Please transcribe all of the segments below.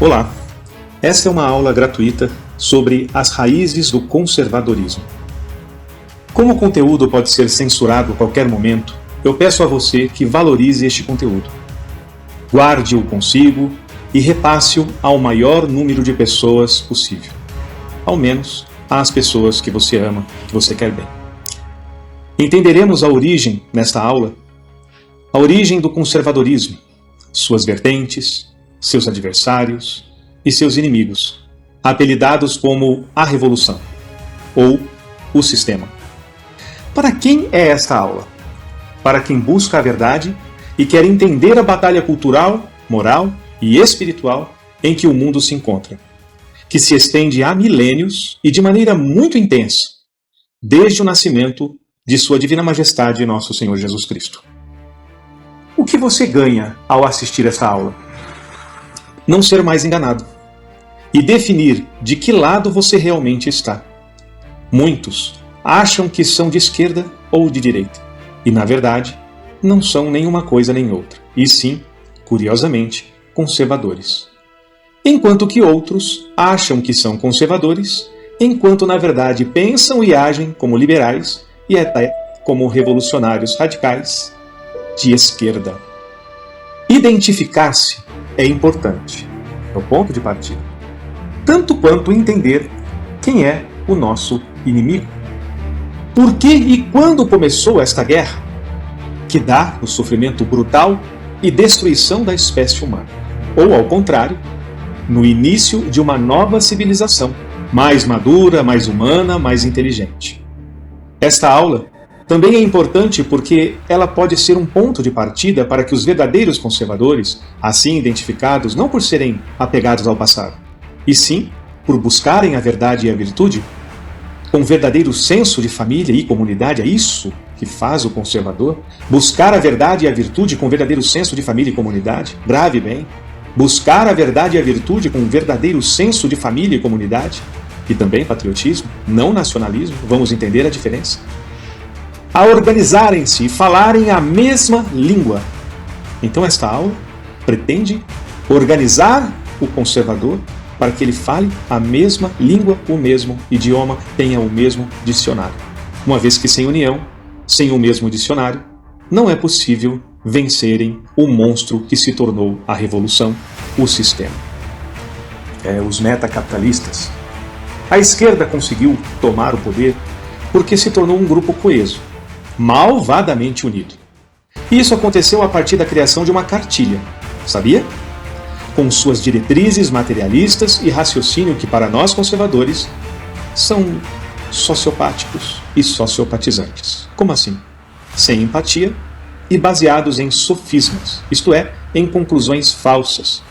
Olá, esta é uma aula gratuita sobre as raízes do conservadorismo. Como o conteúdo pode ser censurado a qualquer momento, eu peço a você que valorize este conteúdo. Guarde-o consigo e repasse-o ao maior número de pessoas possível. Ao menos às pessoas que você ama, que você quer bem. Entenderemos a origem, nesta aula, a origem do conservadorismo, suas vertentes, seus adversários e seus inimigos, apelidados como a Revolução ou o Sistema. Para quem é esta aula? Para quem busca a verdade e quer entender a batalha cultural, moral e espiritual em que o mundo se encontra, que se estende há milênios e de maneira muito intensa, desde o nascimento de Sua Divina Majestade Nosso Senhor Jesus Cristo. O que você ganha ao assistir esta aula? Não ser mais enganado e definir de que lado você realmente está. Muitos acham que são de esquerda ou de direita e, na verdade, não são nenhuma coisa nem outra, e sim, curiosamente, conservadores. Enquanto que outros acham que são conservadores, enquanto na verdade pensam e agem como liberais e até como revolucionários radicais de esquerda. Identificar-se é importante, é o ponto de partida, tanto quanto entender quem é o nosso inimigo. Por que e quando começou esta guerra, que dá o sofrimento brutal e destruição da espécie humana? Ou, ao contrário, no início de uma nova civilização, mais madura, mais humana, mais inteligente. Esta aula também é importante porque ela pode ser um ponto de partida para que os verdadeiros conservadores, assim identificados não por serem apegados ao passado, e sim por buscarem a verdade e a virtude, com um verdadeiro senso de família e comunidade, é isso que faz o conservador? Buscar a verdade e a virtude com verdadeiro senso de família e comunidade? Grave bem. Buscar a verdade e a virtude com um verdadeiro senso de família e comunidade? E também patriotismo, não nacionalismo, vamos entender a diferença? A organizarem-se e falarem a mesma língua. Então esta aula pretende organizar o conservador para que ele fale a mesma língua, o mesmo idioma, tenha o mesmo dicionário. Uma vez que sem união, sem o mesmo dicionário, não é possível vencerem o monstro que se tornou a revolução, o sistema. Os metacapitalistas. A esquerda conseguiu tomar o poder porque se tornou um grupo coeso, malvadamente unido. Isso aconteceu a partir da criação de uma cartilha, sabia? Com suas diretrizes materialistas e raciocínio que para nós conservadores são sociopáticos e sociopatizantes. Como assim? Sem empatia e baseados em sofismas, isto é, em conclusões falsas,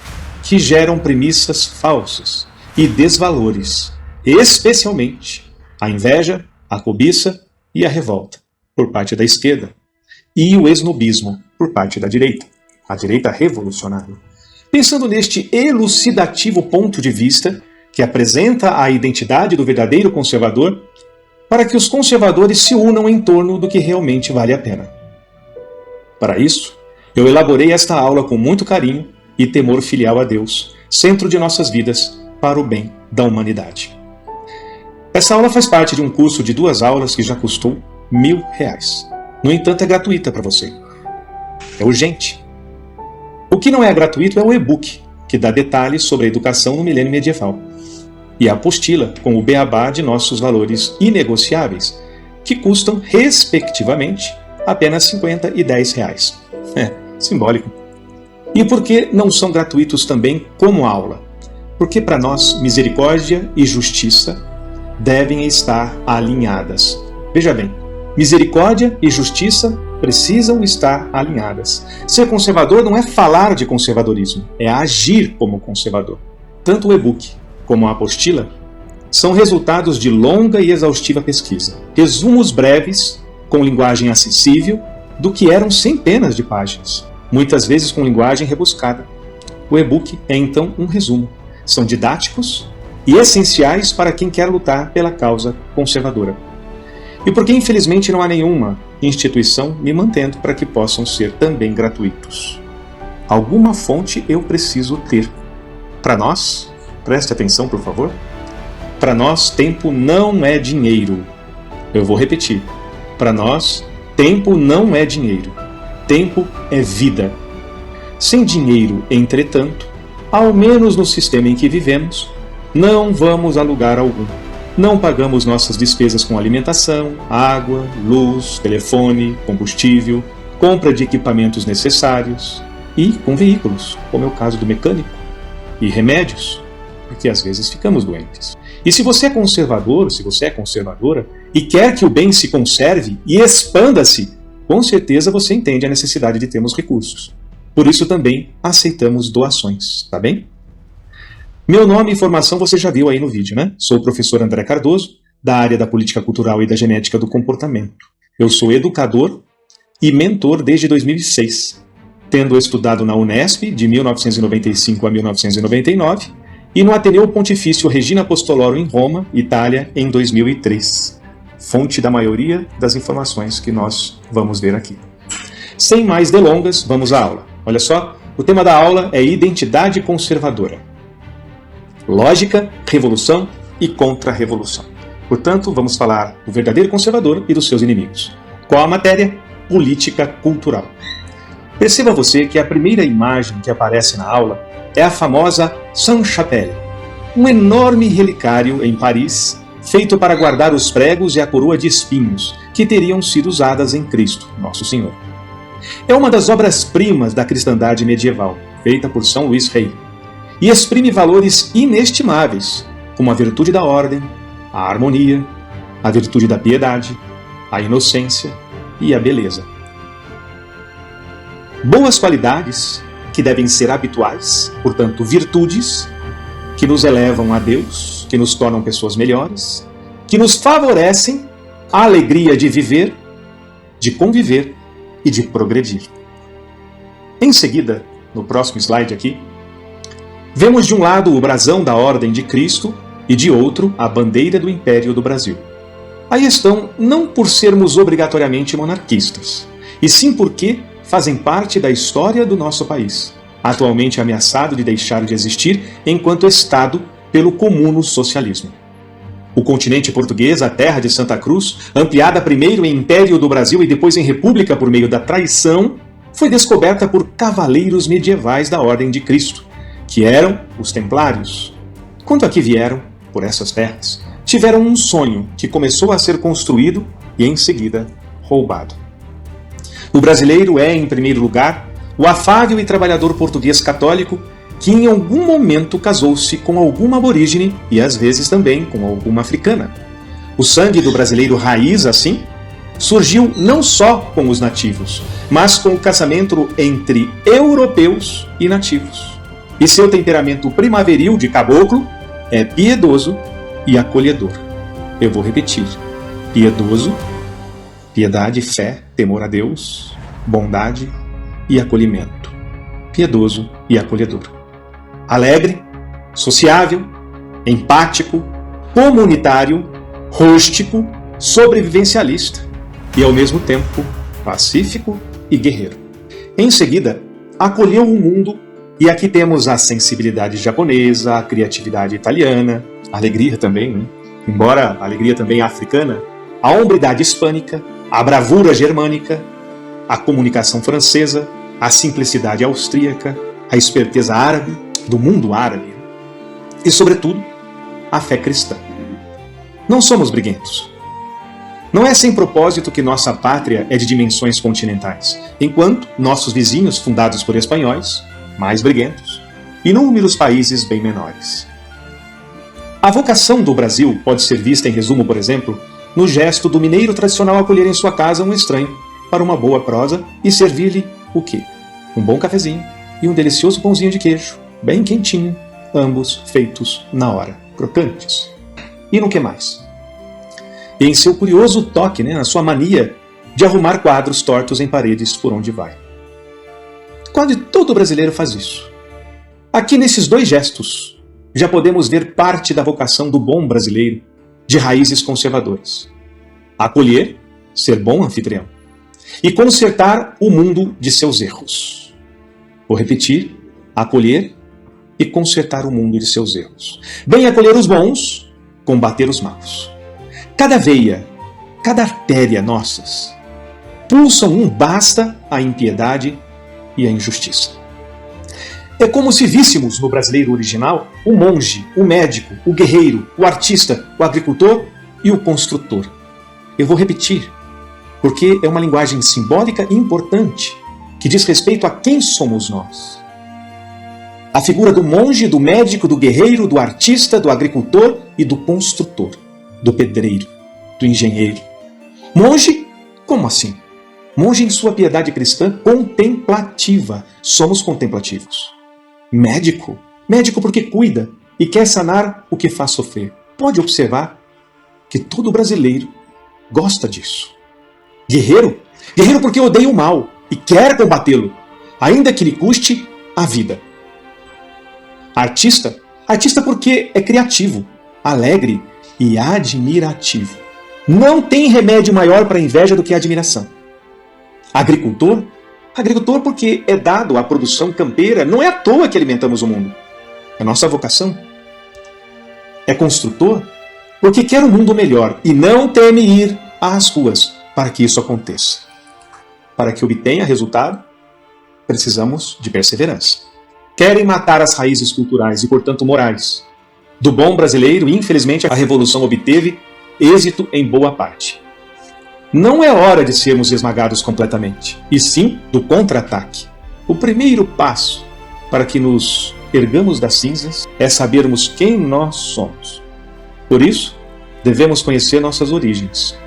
que geram premissas falsas e desvalores, especialmente a inveja, a cobiça e a revolta, por parte da esquerda, e o esnobismo, por parte da direita, a direita revolucionária. Pensando neste elucidativo ponto de vista, que apresenta a identidade do verdadeiro conservador, para que os conservadores se unam em torno do que realmente vale a pena. Para isso, eu elaborei esta aula com muito carinho e temor filial a Deus, centro de nossas vidas, para o bem da humanidade. Essa aula faz parte de um curso de 2 aulas que já custou R$1.000. No entanto, é gratuita para você. É urgente. O que não é gratuito é o e-book, que dá detalhes sobre a educação no milênio medieval, e a apostila com o beabá de nossos valores inegociáveis, que custam, respectivamente, apenas R$50 e R$10. Simbólico. E por que não são gratuitos também como aula? Porque para nós, misericórdia e justiça devem estar alinhadas. Veja bem, misericórdia e justiça precisam estar alinhadas. Ser conservador não é falar de conservadorismo, é agir como conservador. Tanto o e-book como a apostila são resultados de longa e exaustiva pesquisa. Resumos breves, com linguagem acessível, do que eram centenas de páginas, muitas vezes com linguagem rebuscada. O e-book é então um resumo. São didáticos e essenciais para quem quer lutar pela causa conservadora. E porque infelizmente não há nenhuma instituição me mantendo para que possam ser também gratuitos. Alguma fonte eu preciso ter. Para nós, preste atenção por favor, para nós tempo não é dinheiro. Eu vou repetir, para nós tempo não é dinheiro, tempo é vida. Sem dinheiro, entretanto, ao menos no sistema em que vivemos, não vamos a lugar algum. Não pagamos nossas despesas com alimentação, água, luz, telefone, combustível, compra de equipamentos necessários e com veículos, como é o caso do mecânico, e remédios, porque às vezes ficamos doentes. E se você é conservador, se você é conservadora, e quer que o bem se conserve e expanda-se, com certeza você entende a necessidade de termos recursos. Por isso também aceitamos doações, tá bem? Meu nome e formação você já viu aí no vídeo, né? Sou o professor André Cardoso, da área da Política Cultural e da Genética do Comportamento. Eu sou educador e mentor desde 2006, tendo estudado na Unesp de 1995 a 1999 e no Ateneu Pontifício Regina Apostoloro em Roma, Itália, em 2003. Fonte da maioria das informações que nós vamos ver aqui. Sem mais delongas, vamos à aula. Olha só, o tema da aula é identidade conservadora. Lógica, revolução e contra-revolução. Portanto, vamos falar do verdadeiro conservador e dos seus inimigos. Qual a matéria? Política cultural. Perceba você que a primeira imagem que aparece na aula é a famosa Sainte-Chapelle, um enorme relicário em Paris, feito para guardar os pregos e a coroa de espinhos que teriam sido usadas em Cristo, Nosso Senhor. É uma das obras-primas da cristandade medieval, feita por São Luís Rey, e exprime valores inestimáveis, como a virtude da ordem, a harmonia, a virtude da piedade, a inocência e a beleza. Boas qualidades que devem ser habituais, portanto, virtudes que nos elevam a Deus, que nos tornam pessoas melhores, que nos favorecem a alegria de viver, de conviver e de progredir. Em seguida, no próximo slide aqui, vemos de um lado o brasão da Ordem de Cristo e de outro a bandeira do Império do Brasil. Aí estão não por sermos obrigatoriamente monarquistas, e sim porque fazem parte da história do nosso país, atualmente ameaçado de deixar de existir enquanto Estado pelo comuno-socialismo. O continente português, a terra de Santa Cruz, ampliada primeiro em Império do Brasil e depois em República por meio da traição, foi descoberta por cavaleiros medievais da Ordem de Cristo, que eram os Templários. Quando aqui vieram, por essas terras, tiveram um sonho que começou a ser construído e em seguida roubado. O brasileiro é, em primeiro lugar, o afável e trabalhador português católico que em algum momento casou-se com alguma aborígene e às vezes também com alguma africana. O sangue do brasileiro raiz, assim, surgiu não só com os nativos, mas com o casamento entre europeus e nativos. E seu temperamento primaveril de caboclo é piedoso e acolhedor. Eu vou repetir. Piedoso, piedade, fé, temor a Deus, bondade e acolhimento. Piedoso e acolhedor. Alegre, sociável, empático, comunitário, rústico, sobrevivencialista e, ao mesmo tempo, pacífico e guerreiro. Em seguida, acolheu o mundo. E aqui temos a sensibilidade japonesa, a criatividade italiana, a alegria também, né? Embora a alegria também africana, a hombridade hispânica, a bravura germânica, a comunicação francesa, a simplicidade austríaca, a esperteza árabe, do mundo árabe, e, sobretudo, a fé cristã. Não somos briguentos. Não é sem propósito que nossa pátria é de dimensões continentais, enquanto nossos vizinhos, fundados por espanhóis, mais briguentos, inúmeros países bem menores. A vocação do Brasil pode ser vista, em resumo, por exemplo, no gesto do mineiro tradicional acolher em sua casa um estranho para uma boa prosa e servir-lhe o quê? Um bom cafezinho e um delicioso pãozinho de queijo, bem quentinho, ambos feitos na hora, crocantes. E no que mais? E em seu curioso toque, na sua mania de arrumar quadros tortos em paredes por onde vai. Quase todo brasileiro faz isso. Aqui nesses dois gestos, já podemos ver parte da vocação do bom brasileiro, de raízes conservadoras. Acolher, ser bom anfitrião. E consertar o mundo de seus erros. Vou repetir, acolher e consertar o mundo de seus erros. Bem acolher os bons, combater os maus. Cada veia, cada artéria nossas, pulsam um basta a impiedade e a injustiça. É como se víssemos no brasileiro original o monge, o médico, o guerreiro, o artista, o agricultor e o construtor. Eu vou repetir, porque é uma linguagem simbólica e importante, que diz respeito a quem somos nós. A figura do monge, do médico, do guerreiro, do artista, do agricultor e do construtor, do pedreiro, do engenheiro. Monge? Como assim? Monge em sua piedade cristã contemplativa. Somos contemplativos. Médico? Médico porque cuida e quer sanar o que faz sofrer. Pode observar que todo brasileiro gosta disso. Guerreiro? Guerreiro porque odeia o mal e quer combatê-lo, ainda que lhe custe a vida. Artista? Artista porque é criativo, alegre e admirativo. Não tem remédio maior para a inveja do que a admiração. Agricultor? Agricultor porque é dado à produção campeira, não é à toa que alimentamos o mundo. É nossa vocação. É construtor porque quer um mundo melhor e não teme ir às ruas para que isso aconteça. Para que obtenha resultado, precisamos de perseverança. Querem matar as raízes culturais e, portanto, morais do bom brasileiro e, infelizmente, a Revolução obteve êxito em boa parte. Não é hora de sermos esmagados completamente, e sim do contra-ataque. O primeiro passo para que nos ergamos das cinzas é sabermos quem nós somos. Por isso, devemos conhecer nossas origens.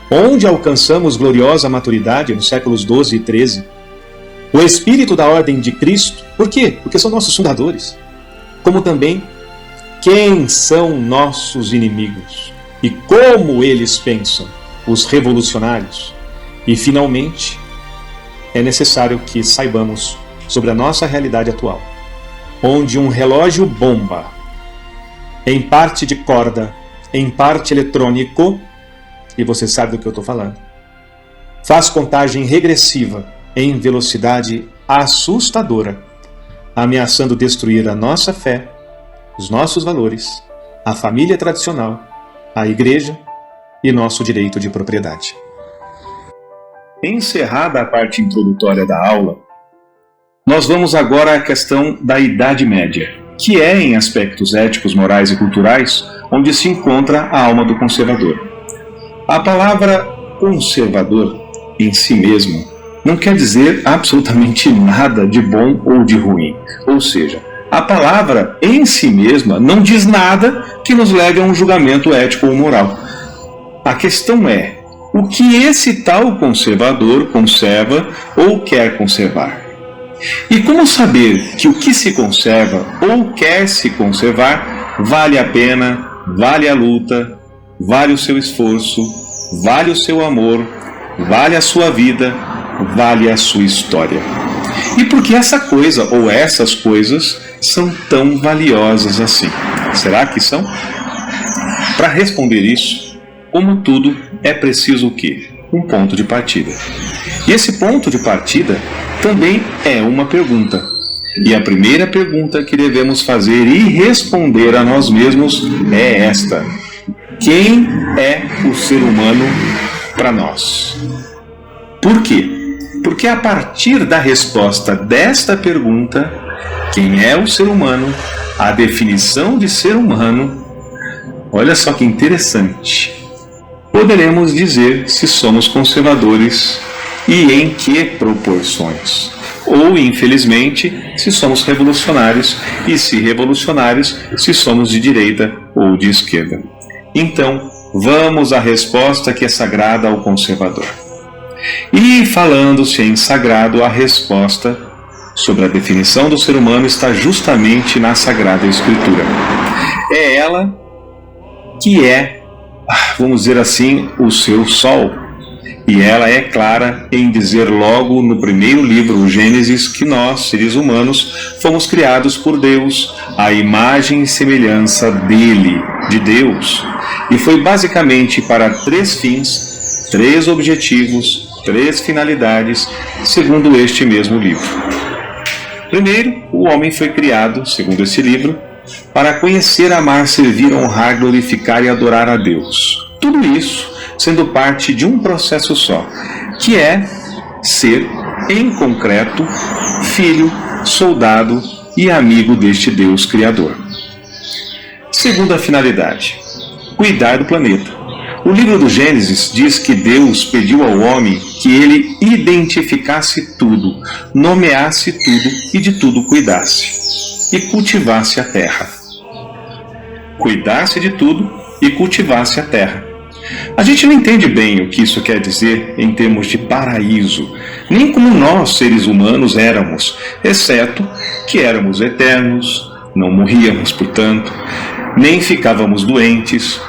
Onde alcançamos gloriosa maturidade nos séculos XII e XIII, o espírito da ordem de Cristo, por quê? Porque são nossos fundadores. Como também, quem são nossos inimigos e como eles pensam, os revolucionários. E, finalmente, é necessário que saibamos sobre a nossa realidade atual, onde um relógio bomba, em parte de corda, em parte eletrônico, e você sabe do que eu estou falando, faz contagem regressiva em velocidade assustadora, ameaçando destruir a nossa fé, os nossos valores, a família tradicional, a igreja e nosso direito de propriedade. Encerrada a parte introdutória da aula, nós vamos agora à questão da Idade Média, que é, em aspectos éticos, morais e culturais, onde se encontra a alma do conservador. A palavra conservador, em si mesmo, não quer dizer absolutamente nada de bom ou de ruim. Ou seja, a palavra em si mesma não diz nada que nos leve a um julgamento ético ou moral. A questão é, o que esse tal conservador conserva ou quer conservar? E como saber que o que se conserva ou quer se conservar vale a pena, vale a luta, vale o seu esforço, vale o seu amor, vale a sua vida, vale a sua história? E por que essa coisa ou essas coisas são tão valiosas assim? Será que são? Para responder isso, como tudo, é preciso o quê? Um ponto de partida. E esse ponto de partida também é uma pergunta. E a primeira pergunta que devemos fazer e responder a nós mesmos é esta: quem é o ser humano para nós? Por quê? Porque a partir da resposta desta pergunta, quem é o ser humano, a definição de ser humano, olha só que interessante, poderemos dizer se somos conservadores e em que proporções. Ou, infelizmente, se somos revolucionários e, se revolucionários, se somos de direita ou de esquerda. Então, vamos à resposta que é sagrada ao conservador. E, falando-se em sagrado, a resposta sobre a definição do ser humano está justamente na Sagrada Escritura. É ela que é, vamos dizer assim, o seu sol. E ela é clara em dizer logo no primeiro livro, o Gênesis, que nós, seres humanos, fomos criados por Deus, à imagem e semelhança dele, de Deus. E foi basicamente para 3 fins, 3 objetivos, 3 finalidades, segundo este mesmo livro. Primeiro, o homem foi criado, segundo esse livro, para conhecer, amar, servir, honrar, glorificar e adorar a Deus. Tudo isso sendo parte de um processo só, que é ser, em concreto, filho, soldado e amigo deste Deus Criador. Segunda finalidade: cuidar do planeta. O livro do Gênesis diz que Deus pediu ao homem que ele identificasse tudo, nomeasse tudo e de tudo cuidasse, e cultivasse a terra. Cuidasse de tudo e cultivasse a terra. A gente não entende bem o que isso quer dizer em termos de paraíso, nem como nós, seres humanos, éramos, exceto que éramos eternos, não morríamos, portanto, nem ficávamos doentes,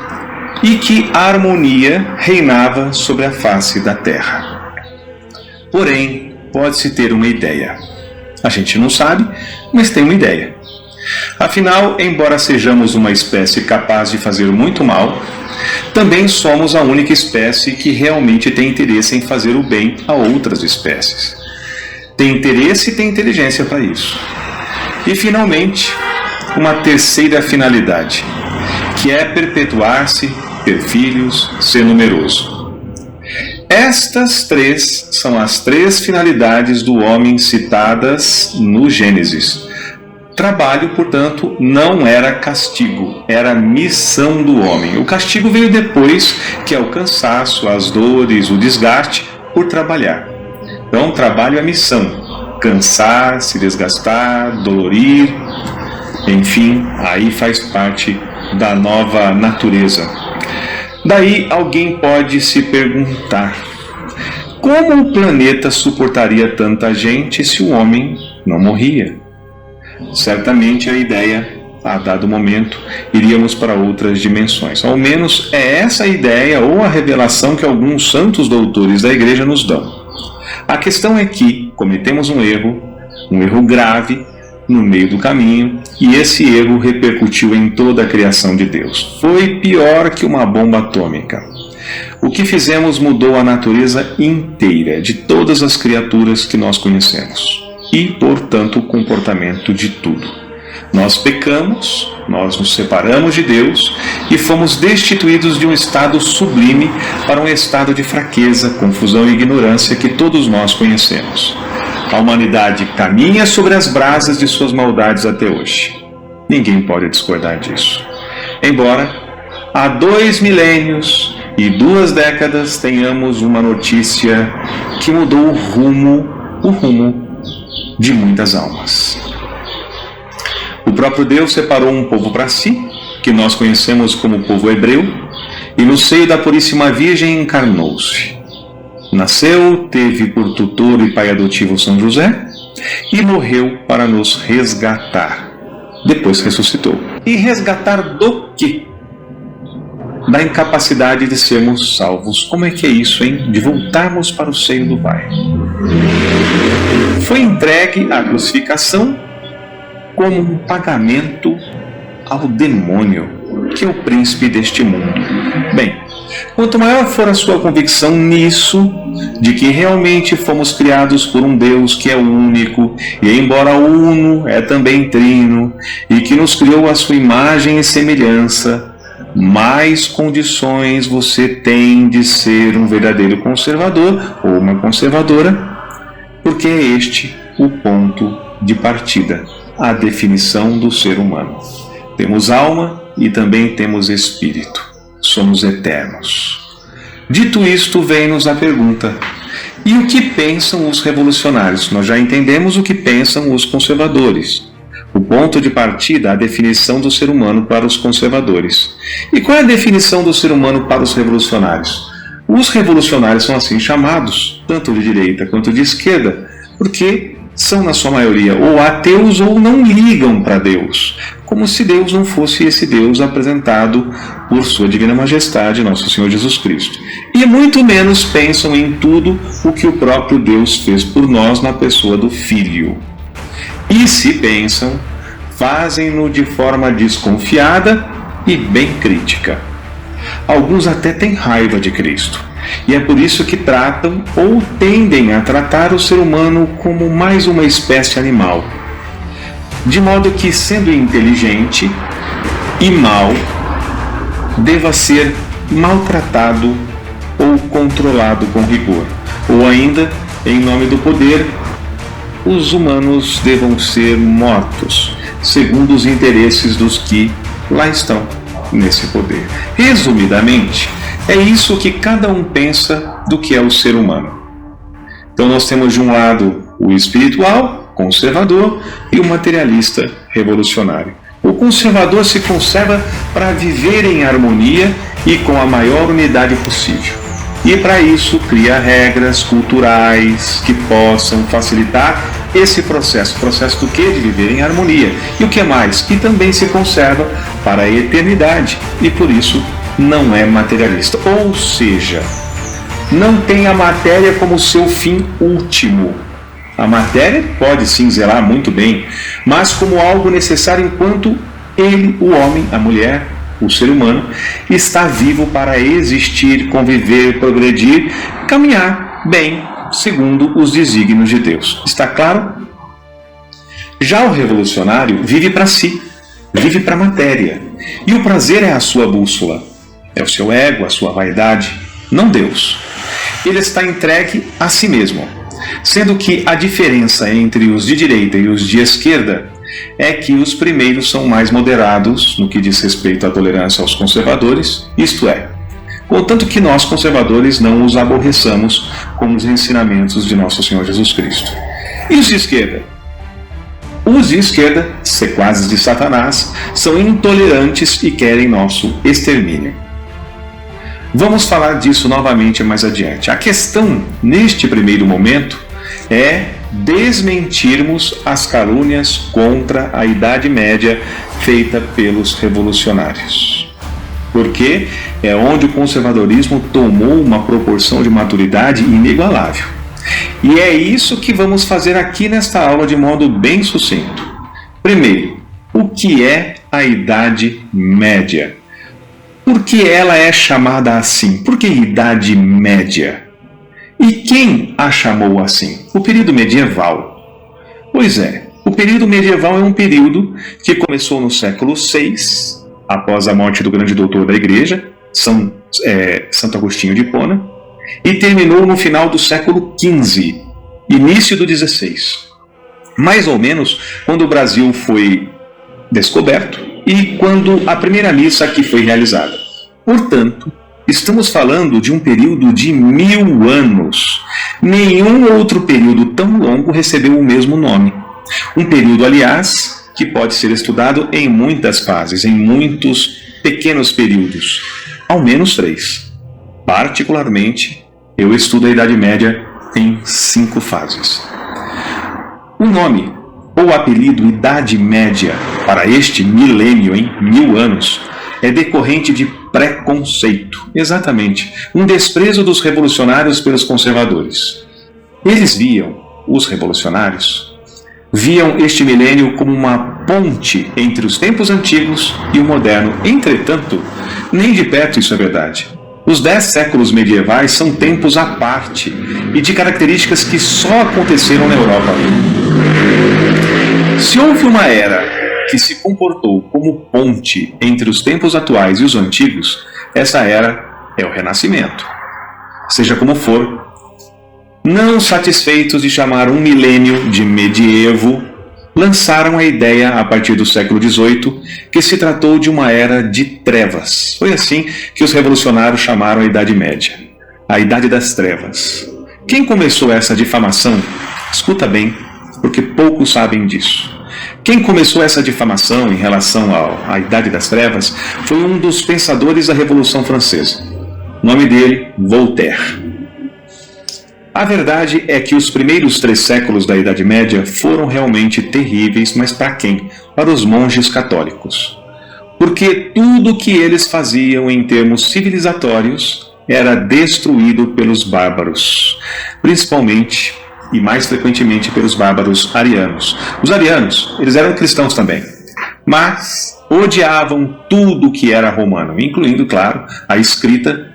e que a harmonia reinava sobre a face da terra. Porém, pode-se ter uma ideia. A gente não sabe, mas tem uma ideia. Afinal, embora sejamos uma espécie capaz de fazer muito mal, também somos a única espécie que realmente tem interesse em fazer o bem a outras espécies. Tem interesse e tem inteligência para isso. E, finalmente, uma terceira finalidade, que é perpetuar-se, ter filhos, ser numeroso. Estas três são as três finalidades do homem citadas no Gênesis. Trabalho, portanto, não era castigo, era missão do homem. O castigo veio depois, que é o cansaço, as dores, o desgaste por trabalhar. Então, trabalho é missão. Cansar, se desgastar, dolorir, enfim, aí faz parte da nova natureza. Daí alguém pode se perguntar: como o planeta suportaria tanta gente se o homem não morria? Certamente a ideia, a dado momento, iríamos para outras dimensões. Ao menos é essa a ideia ou a revelação que alguns santos doutores da Igreja nos dão. A questão é que cometemos um erro grave, no meio do caminho, e esse erro repercutiu em toda a criação de Deus. Foi pior que uma bomba atômica. O que fizemos mudou a natureza inteira de todas as criaturas que nós conhecemos e, portanto, o comportamento de tudo. Nós pecamos, nós nos separamos de Deus e fomos destituídos de um estado sublime para um estado de fraqueza, confusão e ignorância que todos nós conhecemos. A humanidade caminha sobre as brasas de suas maldades até hoje. Ninguém pode discordar disso. Embora há 2 milênios e 2 décadas tenhamos uma notícia que mudou o rumo de muitas almas. O próprio Deus separou um povo para si, que nós conhecemos como povo hebreu, e no seio da Puríssima Virgem encarnou-se. Nasceu, teve por tutor e pai adotivo São José e morreu para nos resgatar. Depois ressuscitou. E resgatar do quê? Da incapacidade de sermos salvos. Como é que é isso, hein? De voltarmos para o seio do Pai. Foi entregue à crucificação como um pagamento ao demônio, que é o príncipe deste mundo. Bem, quanto maior for a sua convicção nisso, de que realmente fomos criados por um Deus que é único, e embora uno, é também trino, e que nos criou à sua imagem e semelhança, mais condições você tem de ser um verdadeiro conservador ou uma conservadora, porque é este o ponto de partida, a definição do ser humano. Temos alma e também temos espírito. Somos eternos. Dito isto, vem-nos a pergunta: e o que pensam os revolucionários? Nós já entendemos o que pensam os conservadores. O ponto de partida, a definição do ser humano para os conservadores. E qual é a definição do ser humano para os revolucionários? Os revolucionários são assim chamados, tanto de direita quanto de esquerda, porque são, na sua maioria, ou ateus ou não ligam para Deus, como se Deus não fosse esse Deus apresentado por sua Divina Majestade, Nosso Senhor Jesus Cristo. E muito menos pensam em tudo o que o próprio Deus fez por nós na pessoa do Filho. E se pensam, fazem-no de forma desconfiada e bem crítica. Alguns até têm raiva de Cristo. E é por isso que tratam ou tendem a tratar o ser humano como mais uma espécie animal, de modo que, sendo inteligente e mal, deva ser maltratado ou controlado com rigor, ou ainda, em nome do poder, os humanos devam ser mortos, segundo os interesses dos que lá estão nesse poder. Resumidamente, é isso que cada um pensa do que é o ser humano. Então nós temos de um lado o espiritual, conservador, e o materialista, revolucionário. O conservador se conserva para viver em harmonia e com a maior unidade possível. E para isso cria regras culturais que possam facilitar esse processo. Processo do quê? De viver em harmonia. E o que mais? Que também se conserva para a eternidade e por isso não é materialista. Ou seja, não tem a matéria como seu fim último. A matéria pode sim zelar muito bem, mas como algo necessário enquanto ele, o homem, a mulher, o ser humano, está vivo para existir, conviver, progredir, caminhar bem, segundo os desígnios de Deus. Está claro? Já o revolucionário vive para si, vive para a matéria. E o prazer é a sua bússola, é o seu ego, a sua vaidade, não Deus. Ele está entregue a si mesmo, sendo que a diferença entre os de direita e os de esquerda é que os primeiros são mais moderados no que diz respeito à tolerância aos conservadores, isto é, contanto que nós conservadores não os aborreçamos com os ensinamentos de nosso Senhor Jesus Cristo. E os de esquerda? Os de esquerda, sequazes de Satanás, são intolerantes e querem nosso extermínio. Vamos falar disso novamente mais adiante. A questão, neste primeiro momento, é desmentirmos as calúnias contra a Idade Média feita pelos revolucionários. Porque é onde o conservadorismo tomou uma proporção de maturidade inigualável. E é isso que vamos fazer aqui nesta aula de modo bem sucinto. Primeiro, o que é a Idade Média? Por que ela é chamada assim? Por que Idade Média? E quem a chamou assim? O período medieval. Pois é, o período medieval é um período que começou no século VI, após a morte do grande doutor da Igreja, Santo Agostinho de Hipona, e terminou no final do século XV, início do XVI. Mais ou menos quando o Brasil foi descoberto e quando a primeira missa aqui foi realizada. Portanto, estamos falando de um período de 1000 anos. Nenhum outro período tão longo recebeu o mesmo nome. Um período, aliás, que pode ser estudado em muitas fases, em muitos pequenos períodos, ao menos 3. Particularmente, eu estudo a Idade Média em 5 fases. O nome ou apelido Idade Média para este milênio, 1000 anos, é decorrente de preconceito. Exatamente, um desprezo dos revolucionários pelos conservadores. Eles os revolucionários, viam este milênio como uma ponte entre os tempos antigos e o moderno. Entretanto, nem de perto isso é verdade. Os 10 séculos medievais são tempos à parte e de características que só aconteceram na Europa. Se houve uma era que se comportou como ponte entre os tempos atuais e os antigos, essa era é o Renascimento. Seja como for, não satisfeitos de chamar um milênio de medievo, lançaram a ideia a partir do século XVIII que se tratou de uma era de trevas. Foi assim que os revolucionários chamaram a Idade Média, a Idade das Trevas. Quem começou essa difamação? Escuta bem, porque poucos sabem disso. Quem começou essa difamação em relação à Idade das Trevas foi um dos pensadores da Revolução Francesa. O nome dele, Voltaire. A verdade é que os primeiros 3 séculos da Idade Média foram realmente terríveis, mas para quem? Para os monges católicos. Porque tudo o que eles faziam em termos civilizatórios era destruído pelos bárbaros, principalmente e mais frequentemente pelos bárbaros arianos. Os arianos, eles eram cristãos também, mas odiavam tudo que era romano, incluindo, claro, a escrita,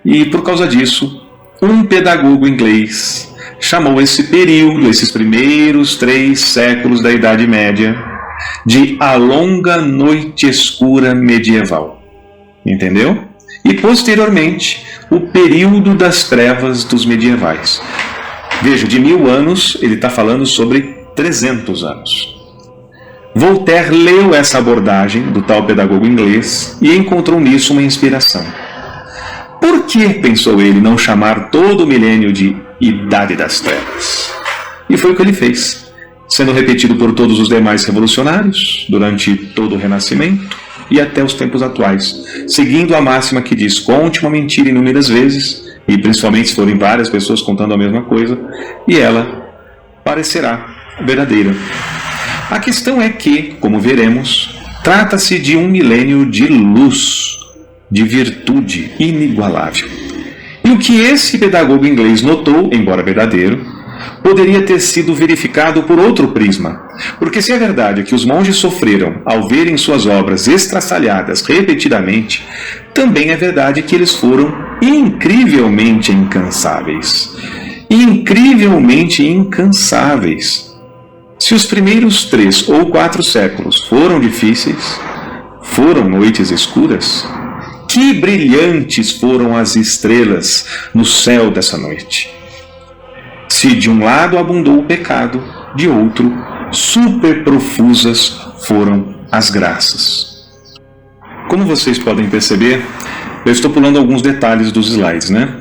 e por causa disso, um pedagogo inglês chamou esse período, esses primeiros 3 séculos da Idade Média, de A Longa Noite Escura Medieval. Entendeu? E posteriormente, o período das trevas dos medievais. Veja, de 1000 anos, ele está falando sobre 300 anos. Voltaire leu essa abordagem do tal pedagogo inglês e encontrou nisso uma inspiração. Por que, pensou ele, não chamar todo o milênio de Idade das Trevas? E foi o que ele fez, sendo repetido por todos os demais revolucionários durante todo o Renascimento e até os tempos atuais, seguindo a máxima que diz: conte uma mentira inúmeras vezes, e principalmente se forem várias pessoas contando a mesma coisa, e ela parecerá verdadeira. A questão é que, como veremos, trata-se de um milênio de luz, de virtude inigualável. E o que esse pedagogo inglês notou, embora verdadeiro, poderia ter sido verificado por outro prisma. Porque se é verdade que os monges sofreram ao verem suas obras estraçalhadas repetidamente, também é verdade que eles foram incrivelmente incansáveis. Incrivelmente incansáveis. Se os primeiros 3 ou 4 séculos foram difíceis, foram noites escuras, que brilhantes foram as estrelas no céu dessa noite. Se de um lado abundou o pecado, de outro, super profusas foram as graças. Como vocês podem perceber, eu estou pulando alguns detalhes dos slides, né?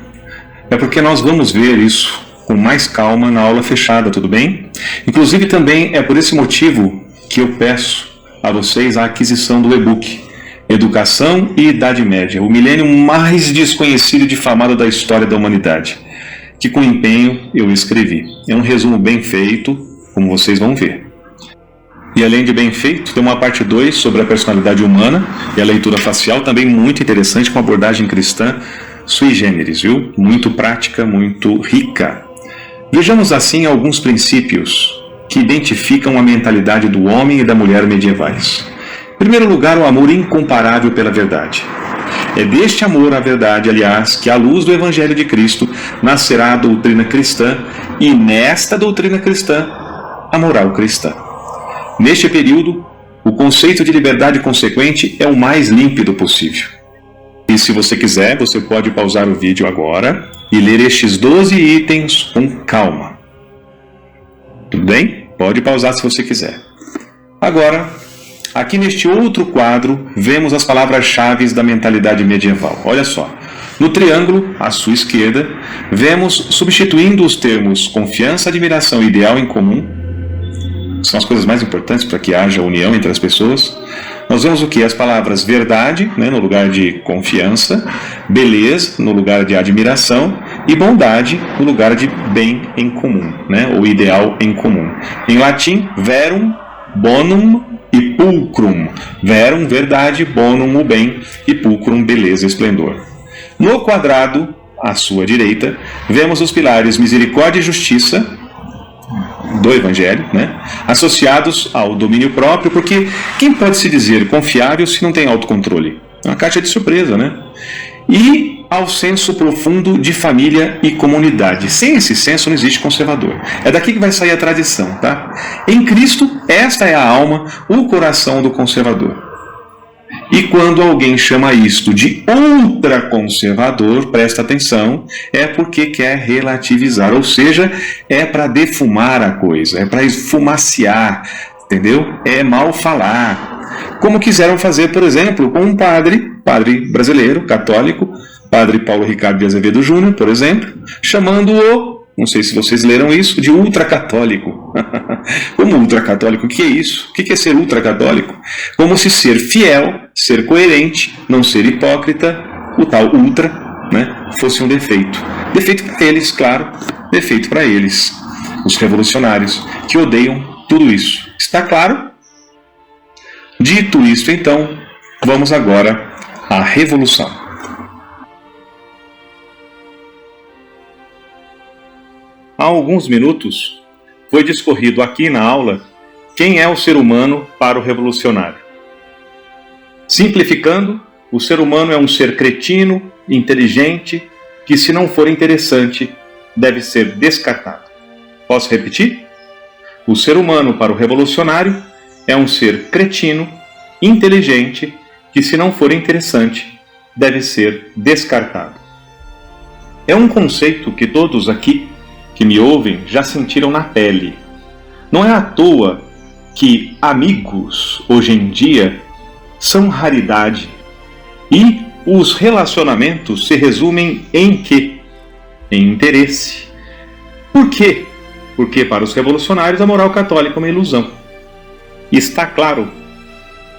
É porque nós vamos ver isso com mais calma na aula fechada, tudo bem? Inclusive também é por esse motivo que eu peço a vocês a aquisição do e-book Educação e Idade Média, o milênio mais desconhecido e difamado da história da humanidade, que com empenho eu escrevi. É um resumo bem feito, como vocês vão ver. E além de bem feito, tem uma parte 2 sobre a personalidade humana e a leitura facial, também muito interessante, com abordagem cristã sui generis, viu? Muito prática, muito rica. Vejamos assim alguns princípios que identificam a mentalidade do homem e da mulher medievais. Em primeiro lugar, o amor incomparável pela verdade. É deste amor à verdade, aliás, que à luz do Evangelho de Cristo nascerá a doutrina cristã e nesta doutrina cristã, a moral cristã. Neste período, o conceito de liberdade consequente é o mais límpido possível. E se você quiser, você pode pausar o vídeo agora e ler estes 12 itens com calma. Tudo bem? Pode pausar se você quiser. Agora, aqui neste outro quadro, vemos as palavras-chave da mentalidade medieval. Olha só. No triângulo, à sua esquerda, vemos, substituindo os termos confiança, admiração e ideal em comum, são as coisas mais importantes para que haja união entre as pessoas. Nós vemos o que? As palavras verdade, né, no lugar de confiança, beleza, no lugar de admiração, e bondade, no lugar de bem em comum, né, ou ideal em comum. Em latim, verum, bonum e pulcrum. Verum, verdade, bonum, o bem, e pulcrum, beleza, esplendor. No quadrado, à sua direita, vemos os pilares misericórdia e justiça, do Evangelho, né? Associados ao domínio próprio, porque quem pode se dizer confiável se não tem autocontrole? É uma caixa de surpresa, né? E ao senso profundo de família e comunidade. Sem esse senso não existe conservador. É daqui que vai sair a tradição, tá? Em Cristo, esta é a alma, o coração do conservador. E quando alguém chama isto de ultraconservador, presta atenção, é porque quer relativizar, ou seja, é para defumar a coisa, é para esfumaciar, entendeu? É mal falar. Como quiseram fazer, por exemplo, com um padre brasileiro, católico, padre Paulo Ricardo de Azevedo Júnior, por exemplo, chamando-o, não sei se vocês leram isso, de ultracatólico. Como ultracatólico? O que é isso? O que é ser ultracatólico? Como se ser fiel, ser coerente, não ser hipócrita, o tal ultra, né, fosse um defeito. Defeito para eles, claro, defeito para eles, os revolucionários, que odeiam tudo isso. Está claro? Dito isto, então, vamos agora à revolução. Há alguns minutos, foi discorrido aqui na aula quem é o ser humano para o revolucionário. Simplificando, o ser humano é um ser cretino, inteligente, que se não for interessante, deve ser descartado. Posso repetir? O ser humano para o revolucionário é um ser cretino, inteligente, que, se não for interessante, deve ser descartado. É um conceito que todos aqui que me ouvem já sentiram na pele. Não é à toa que amigos, hoje em dia, são raridade. E os relacionamentos se resumem em quê? Em interesse. Por quê? Porque para os revolucionários a moral católica é uma ilusão. Está claro,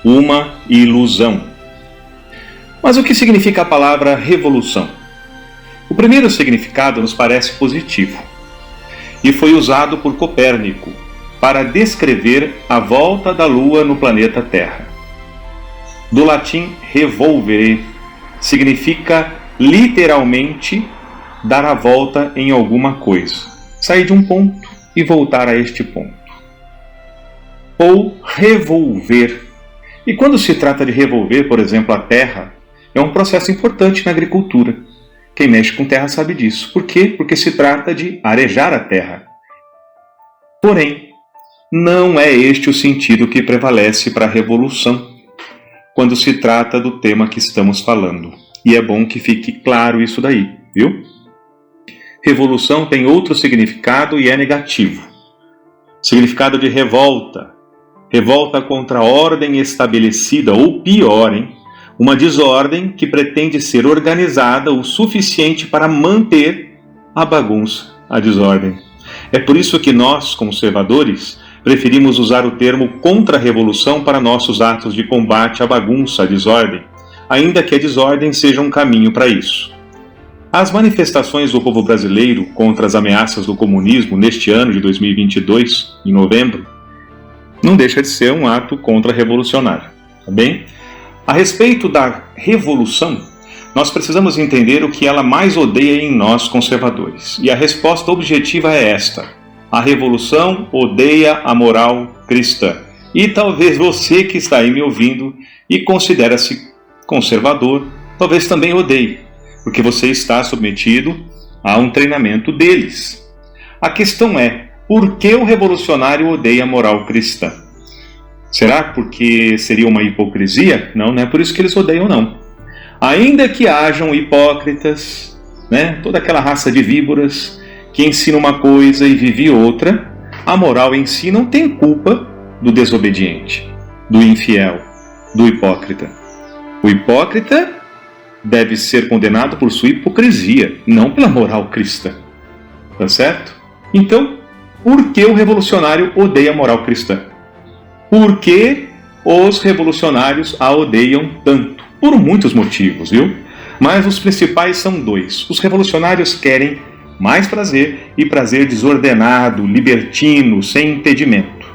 uma ilusão. Mas o que significa a palavra revolução? O primeiro significado nos parece positivo e foi usado por Copérnico para descrever a volta da Lua no planeta Terra. Do latim revolvere, significa literalmente dar a volta em alguma coisa, sair de um ponto e voltar a este ponto. Ou revolver. E quando se trata de revolver, por exemplo, a terra, é um processo importante na agricultura. Quem mexe com terra sabe disso. Por quê? Porque se trata de arejar a terra. Porém, não é este o sentido que prevalece para a revolução quando se trata do tema que estamos falando. E é bom que fique claro isso daí, viu? Revolução tem outro significado e é negativo. Significado de revolta. Revolta contra a ordem estabelecida, ou pior, uma desordem que pretende ser organizada o suficiente para manter a bagunça, a desordem. É por isso que nós, conservadores, preferimos usar o termo contra-revolução para nossos atos de combate à bagunça, à desordem, ainda que a desordem seja um caminho para isso. As manifestações do povo brasileiro contra as ameaças do comunismo neste ano de 2022, em novembro, não deixa de ser um ato contra-revolucionário, tá bem? A respeito da revolução, nós precisamos entender o que ela mais odeia em nós conservadores. E a resposta objetiva é esta: a revolução odeia a moral cristã. E talvez você que está aí me ouvindo e considera-se conservador, talvez também odeie, porque você está submetido a um treinamento deles. A questão é, por que o revolucionário odeia a moral cristã? Será porque seria uma hipocrisia? Não é por isso que eles odeiam, não. Ainda que hajam hipócritas, toda aquela raça de víboras que ensina uma coisa e vive outra, a moral em si não tem culpa do desobediente, do infiel, do hipócrita. O hipócrita deve ser condenado por sua hipocrisia, não pela moral cristã. Tá certo? Então, por que o revolucionário odeia a moral cristã? Por que os revolucionários a odeiam tanto? Por muitos motivos, viu? Mas os principais são dois. Os revolucionários querem mais prazer e prazer desordenado, libertino, sem impedimento.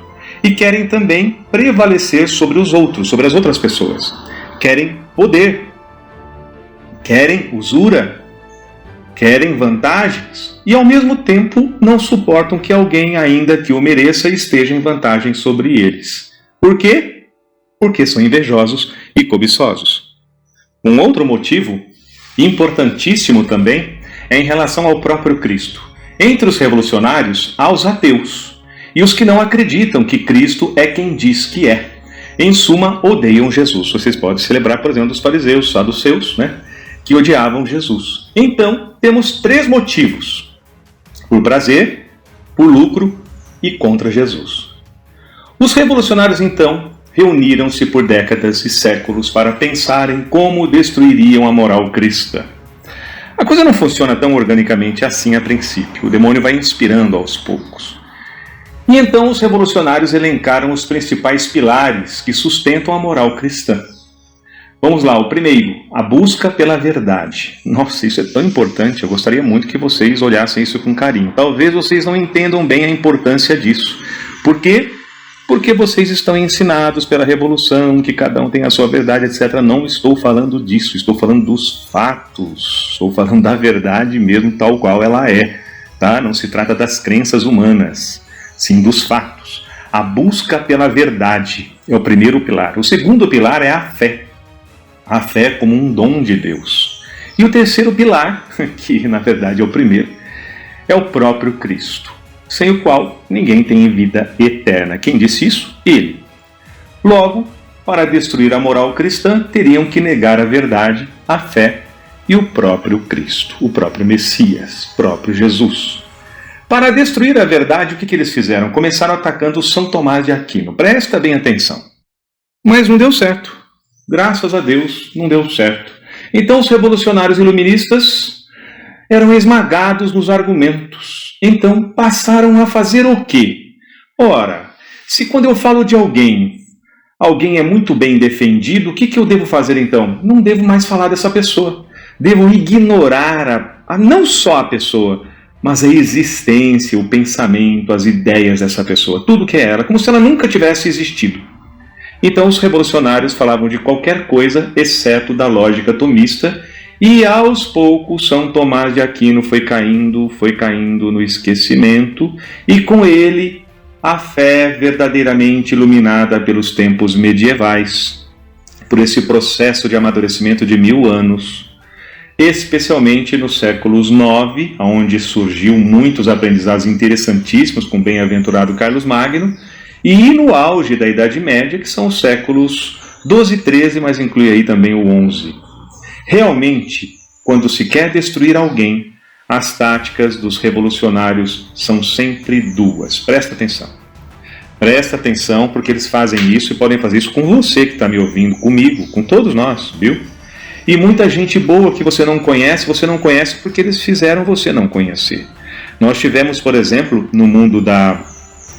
E querem também prevalecer sobre os outros, sobre as outras pessoas. Querem poder, querem usura, querem vantagens e, ao mesmo tempo, não suportam que alguém, ainda que o mereça, esteja em vantagem sobre eles. Por quê? Porque são invejosos e cobiçosos. Um outro motivo, importantíssimo também, é em relação ao próprio Cristo. Entre os revolucionários, há os ateus e os que não acreditam que Cristo é quem diz que é. Em suma, odeiam Jesus. Vocês podem se lembrar, por exemplo, dos fariseus, saduceus, que odiavam Jesus. Então, temos três motivos: por prazer, por lucro e contra Jesus. Os revolucionários, então, reuniram-se por décadas e séculos para pensar em como destruiriam a moral cristã. A coisa não funciona tão organicamente assim a princípio. O demônio vai inspirando aos poucos. E então os revolucionários elencaram os principais pilares que sustentam a moral cristã. Vamos lá, o primeiro, a busca pela verdade. Nossa, isso é tão importante, eu gostaria muito que vocês olhassem isso com carinho. Talvez vocês não entendam bem a importância disso. Por quê? Porque vocês estão ensinados pela revolução, que cada um tem a sua verdade, etc. Não estou falando disso, estou falando dos fatos. Estou falando da verdade mesmo tal qual ela é. Tá? Não se trata das crenças humanas, sim dos fatos. A busca pela verdade é o primeiro pilar. O segundo pilar é a fé. A fé como um dom de Deus. E o terceiro pilar, que na verdade é o primeiro, é o próprio Cristo, sem o qual ninguém tem vida eterna. Quem disse isso? Ele. Logo, para destruir a moral cristã, teriam que negar a verdade, a fé e o próprio Cristo, o próprio Messias, o próprio Jesus. Para destruir a verdade, o que eles fizeram? Começaram atacando São Tomás de Aquino. Presta bem atenção. Mas não deu certo. Graças a Deus, não deu certo. Então os revolucionários iluministas eram esmagados nos argumentos. Então passaram a fazer o quê? Ora, se quando eu falo de alguém é muito bem defendido, o que eu devo fazer então? Não devo mais falar dessa pessoa. Devo ignorar não só a pessoa, mas a existência, o pensamento, as ideias dessa pessoa. Tudo que é ela, como se ela nunca tivesse existido. Então os revolucionários falavam de qualquer coisa, exceto da lógica tomista, e aos poucos São Tomás de Aquino foi caindo no esquecimento, e com ele a fé verdadeiramente iluminada pelos tempos medievais, por esse processo de amadurecimento de 1000 anos, especialmente nos séculos IX, onde surgiu muitos aprendizados interessantíssimos com o bem-aventurado Carlos Magno, e no auge da Idade Média, que são os séculos XII e XIII, mas inclui aí também o XI. Realmente, quando se quer destruir alguém, as táticas dos revolucionários são sempre duas. Presta atenção. Presta atenção, porque eles fazem isso e podem fazer isso com você que está me ouvindo, comigo, com todos nós, viu? E muita gente boa que você não conhece porque eles fizeram você não conhecer. Nós tivemos, por exemplo, no mundo da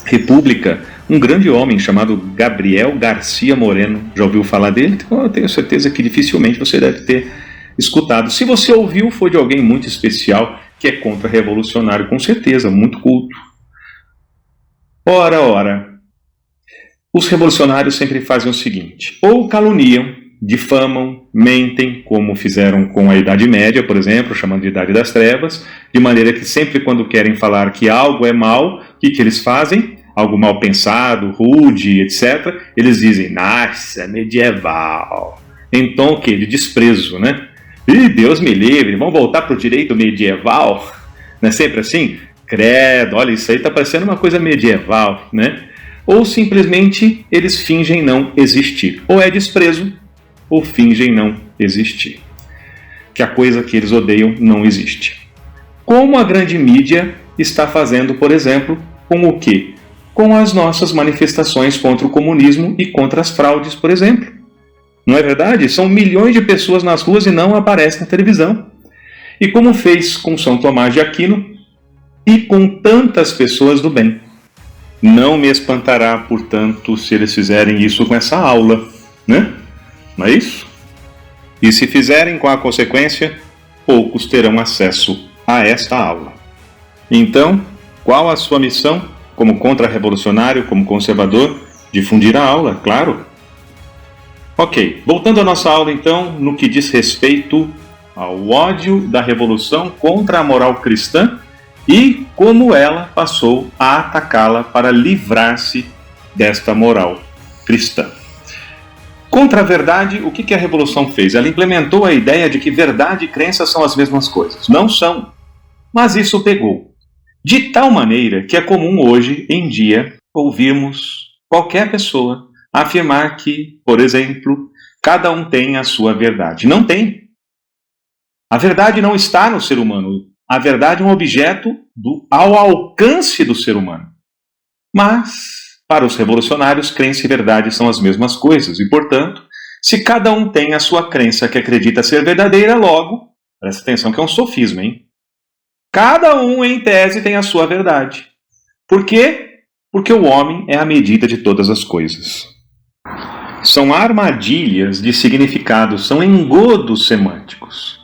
República, um grande homem chamado Gabriel Garcia Moreno. Já ouviu falar dele? Então, eu tenho certeza que dificilmente você deve ter escutado. Se você ouviu, foi de alguém muito especial, que é contra-revolucionário, com certeza, muito culto. Ora, os revolucionários sempre fazem o seguinte: ou caluniam, difamam, mentem, como fizeram com a Idade Média, por exemplo, chamando de Idade das Trevas, de maneira que sempre quando querem falar que algo é mal, o que eles fazem? Algo mal pensado, rude, etc., eles dizem, nossa, medieval. Em tom o quê? De desprezo, né? Ih, Deus me livre, vamos voltar para o direito medieval? Não é sempre assim? Credo, olha, isso aí está parecendo uma coisa medieval, né? Ou simplesmente eles fingem não existir. Ou é desprezo, ou fingem não existir. Que a coisa que eles odeiam não existe. Como a grande mídia está fazendo, por exemplo, com o quê? Com as nossas manifestações contra o comunismo e contra as fraudes, por exemplo. Não é verdade? São milhões de pessoas nas ruas e não aparecem na televisão. E como fez com São Tomás de Aquino e com tantas pessoas do bem. Não me espantará, portanto, se eles fizerem isso com essa aula, né? Não é isso? E se fizerem com a consequência, poucos terão acesso a esta aula. Então, qual a sua missão? Como contra-revolucionário, como conservador, difundir a aula, claro. Ok, voltando à nossa aula então, no que diz respeito ao ódio da revolução contra a moral cristã e como ela passou a atacá-la para livrar-se desta moral cristã. Contra a verdade, o que a revolução fez? Ela implementou a ideia de que verdade e crença são as mesmas coisas. Não são, mas isso pegou. De tal maneira que é comum hoje em dia ouvirmos qualquer pessoa afirmar que, por exemplo, cada um tem a sua verdade. Não tem. A verdade não está no ser humano. A verdade é um objeto ao alcance do ser humano. Mas, para os revolucionários, crença e verdade são as mesmas coisas. E, portanto, se cada um tem a sua crença que acredita ser verdadeira, logo, presta atenção que é um sofisma, hein? Cada um, em tese, tem a sua verdade. Por quê? Porque o homem é a medida de todas as coisas. São armadilhas de significado, são engodos semânticos.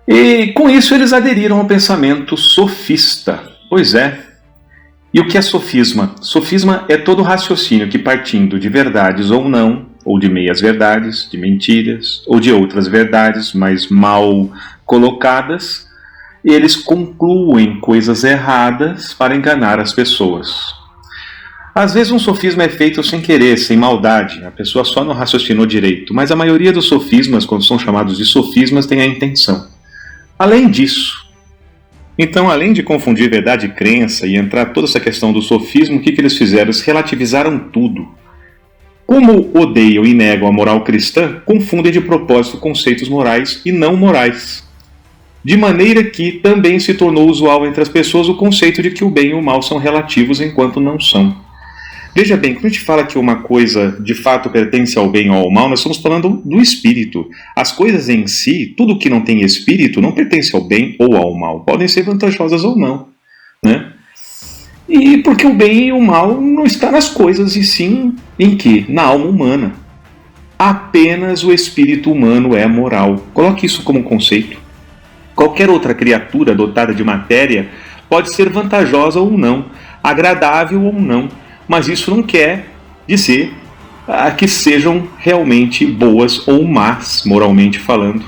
E com isso eles aderiram ao pensamento sofista. Pois é. E o que é sofisma? Sofisma é todo raciocínio que, partindo de verdades ou não, ou de meias verdades, de mentiras, ou de outras verdades mais mal colocadas, eles concluem coisas erradas para enganar as pessoas. Às vezes um sofisma é feito sem querer, sem maldade, a pessoa só não raciocinou direito, mas a maioria dos sofismas, quando são chamados de sofismas, tem a intenção. Além disso, então, além de confundir verdade e crença e entrar toda essa questão do sofismo, o que eles fizeram? Eles relativizaram tudo. Como odeiam e negam a moral cristã, confundem de propósito conceitos morais e não morais. De maneira que também se tornou usual entre as pessoas o conceito de que o bem e o mal são relativos enquanto não são. Veja bem, quando a gente fala que uma coisa de fato pertence ao bem ou ao mal, nós estamos falando do espírito. As coisas em si, tudo que não tem espírito, não pertence ao bem ou ao mal. Podem ser vantajosas ou não, né? E porque o bem e o mal não está nas coisas, e sim em que? Na alma humana. Apenas o espírito humano é moral. Coloque isso como um conceito. Qualquer outra criatura dotada de matéria pode ser vantajosa ou não, agradável ou não, mas isso não quer dizer que sejam realmente boas ou más, moralmente falando.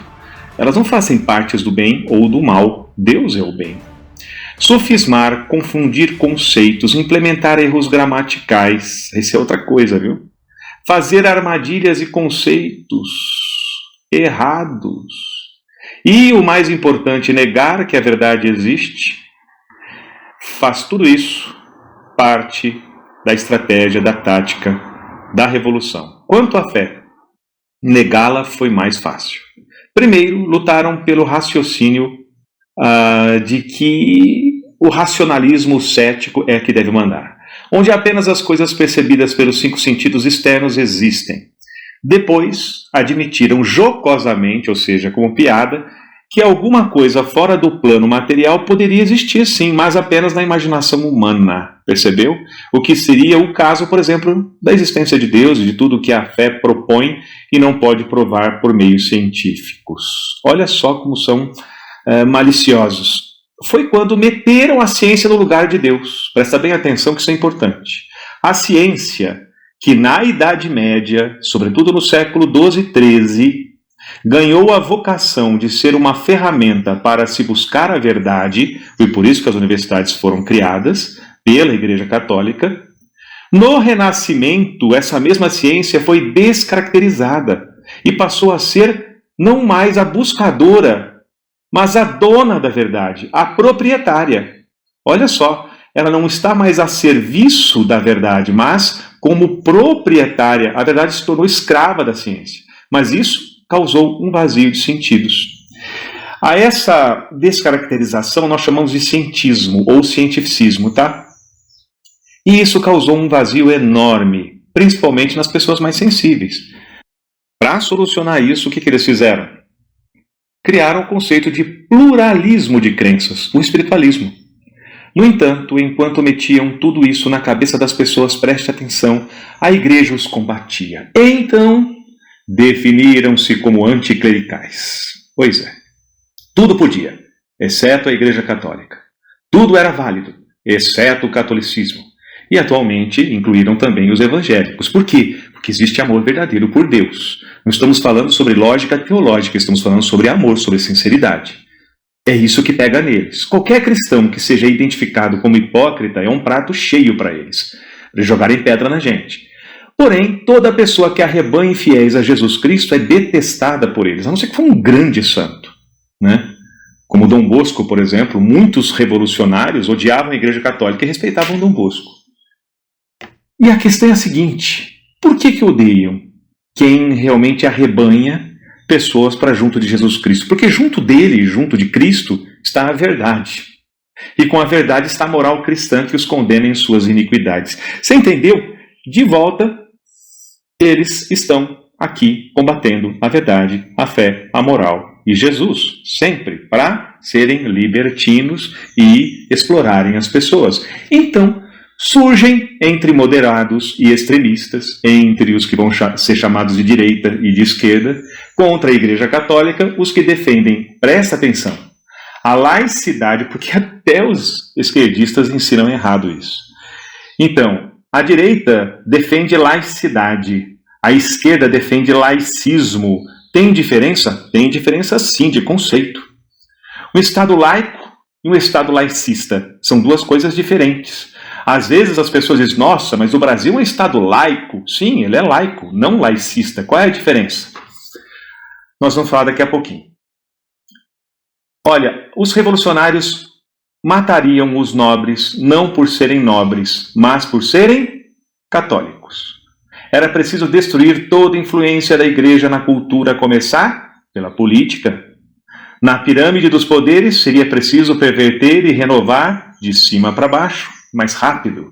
Elas não fazem parte do bem ou do mal. Deus é o bem. Sofismar, confundir conceitos, implementar erros gramaticais, isso é outra coisa, viu? Fazer armadilhas e conceitos errados. E o mais importante, negar que a verdade existe, faz tudo isso parte da estratégia, da tática, da revolução. Quanto à fé, negá-la foi mais fácil. Primeiro, lutaram pelo raciocínio de que o racionalismo cético é que deve mandar, onde apenas as coisas percebidas pelos 5 sentidos externos existem. Depois, admitiram jocosamente, ou seja, como piada, que alguma coisa fora do plano material poderia existir sim, mas apenas na imaginação humana. Percebeu? O que seria o caso, por exemplo, da existência de Deus e de tudo que a fé propõe e não pode provar por meios científicos. Olha só como são maliciosos. Foi quando meteram a ciência no lugar de Deus. Presta bem atenção que isso é importante. A ciência, que na Idade Média, sobretudo no século XII e XIII, ganhou a vocação de ser uma ferramenta para se buscar a verdade, e por isso que as universidades foram criadas pela Igreja Católica. No Renascimento, essa mesma ciência foi descaracterizada e passou a ser não mais a buscadora, mas a dona da verdade, a proprietária. Olha só, ela não está mais a serviço da verdade, mas como proprietária. A verdade se tornou escrava da ciência. Mas isso causou um vazio de sentidos. A essa descaracterização nós chamamos de cientismo ou cientificismo, tá? E isso causou um vazio enorme, principalmente nas pessoas mais sensíveis. Para solucionar isso, o que eles fizeram? Criaram o conceito de pluralismo de crenças, o espiritualismo. No entanto, enquanto metiam tudo isso na cabeça das pessoas, preste atenção, a igreja os combatia. Então, definiram-se como anticlericais. Pois é, tudo podia, exceto a Igreja Católica. Tudo era válido, exceto o catolicismo. E atualmente incluíram também os evangélicos. Por quê? Porque existe amor verdadeiro por Deus. Não estamos falando sobre lógica teológica, estamos falando sobre amor, sobre sinceridade. É isso que pega neles. Qualquer cristão que seja identificado como hipócrita é um prato cheio para eles. Eles jogarem pedra na gente. Porém, toda pessoa que arrebanha fiéis a Jesus Cristo é detestada por eles, a não ser que for um grande santo, né? Como Dom Bosco, por exemplo, muitos revolucionários odiavam a Igreja Católica e respeitavam Dom Bosco. E a questão é a seguinte: por que odeiam quem realmente arrebanha pessoas para junto de Jesus Cristo? Porque junto dele, junto de Cristo, está a verdade. E com a verdade está a moral cristã que os condena em suas iniquidades. Você entendeu? De volta, eles estão aqui combatendo a verdade, a fé, a moral e Jesus, sempre, para serem libertinos e explorarem as pessoas. Então, surgem entre moderados e extremistas, entre os que vão ser chamados de direita e de esquerda, contra a Igreja Católica, os que defendem, presta atenção, a laicidade, porque até os esquerdistas ensinam errado isso. Então, a direita defende laicidade, a esquerda defende laicismo. Tem diferença? Tem diferença sim, de conceito. Um Estado laico e um Estado laicista são duas coisas diferentes. Às vezes as pessoas dizem, nossa, mas o Brasil é um Estado laico. Sim, ele é laico, não laicista. Qual é a diferença? Nós vamos falar daqui a pouquinho. Olha, os revolucionários matariam os nobres não por serem nobres, mas por serem católicos. Era preciso destruir toda influência da igreja na cultura, a começar pela política. Na pirâmide dos poderes, seria preciso perverter e renovar de cima para baixo, mais rápido.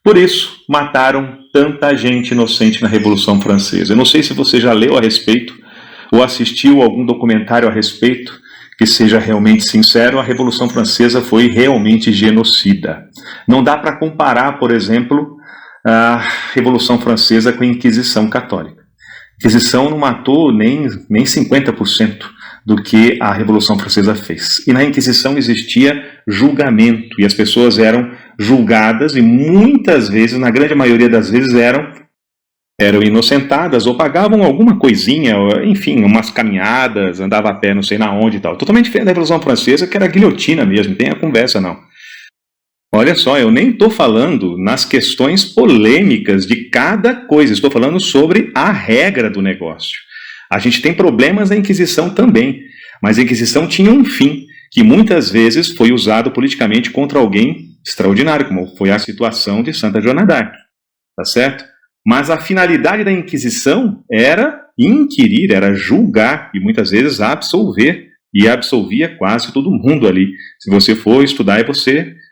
Por isso, mataram tanta gente inocente na Revolução Francesa. Eu não sei se você já leu a respeito ou assistiu algum documentário a respeito que seja realmente sincero. A Revolução Francesa foi realmente genocida. Não dá para comparar, por exemplo, a Revolução Francesa com a Inquisição Católica. A Inquisição não matou nem 50% do que a Revolução Francesa fez. E na Inquisição existia julgamento, e as pessoas eram julgadas, e muitas vezes, na grande maioria das vezes, eram inocentadas, ou pagavam alguma coisinha, enfim, umas caminhadas, andava a pé não sei na onde e tal. Totalmente diferente da Revolução Francesa, que era guilhotina mesmo, não tem a conversa não. Olha só, eu nem estou falando nas questões polêmicas de cada coisa, estou falando sobre a regra do negócio. A gente tem problemas na Inquisição também, mas a Inquisição tinha um fim, que muitas vezes foi usado politicamente contra alguém extraordinário, como foi a situação de Santa Joana d'Arc, tá certo? Mas a finalidade da Inquisição era inquirir, era julgar, e muitas vezes absolver, e absolvia quase todo mundo ali. Se você for estudar,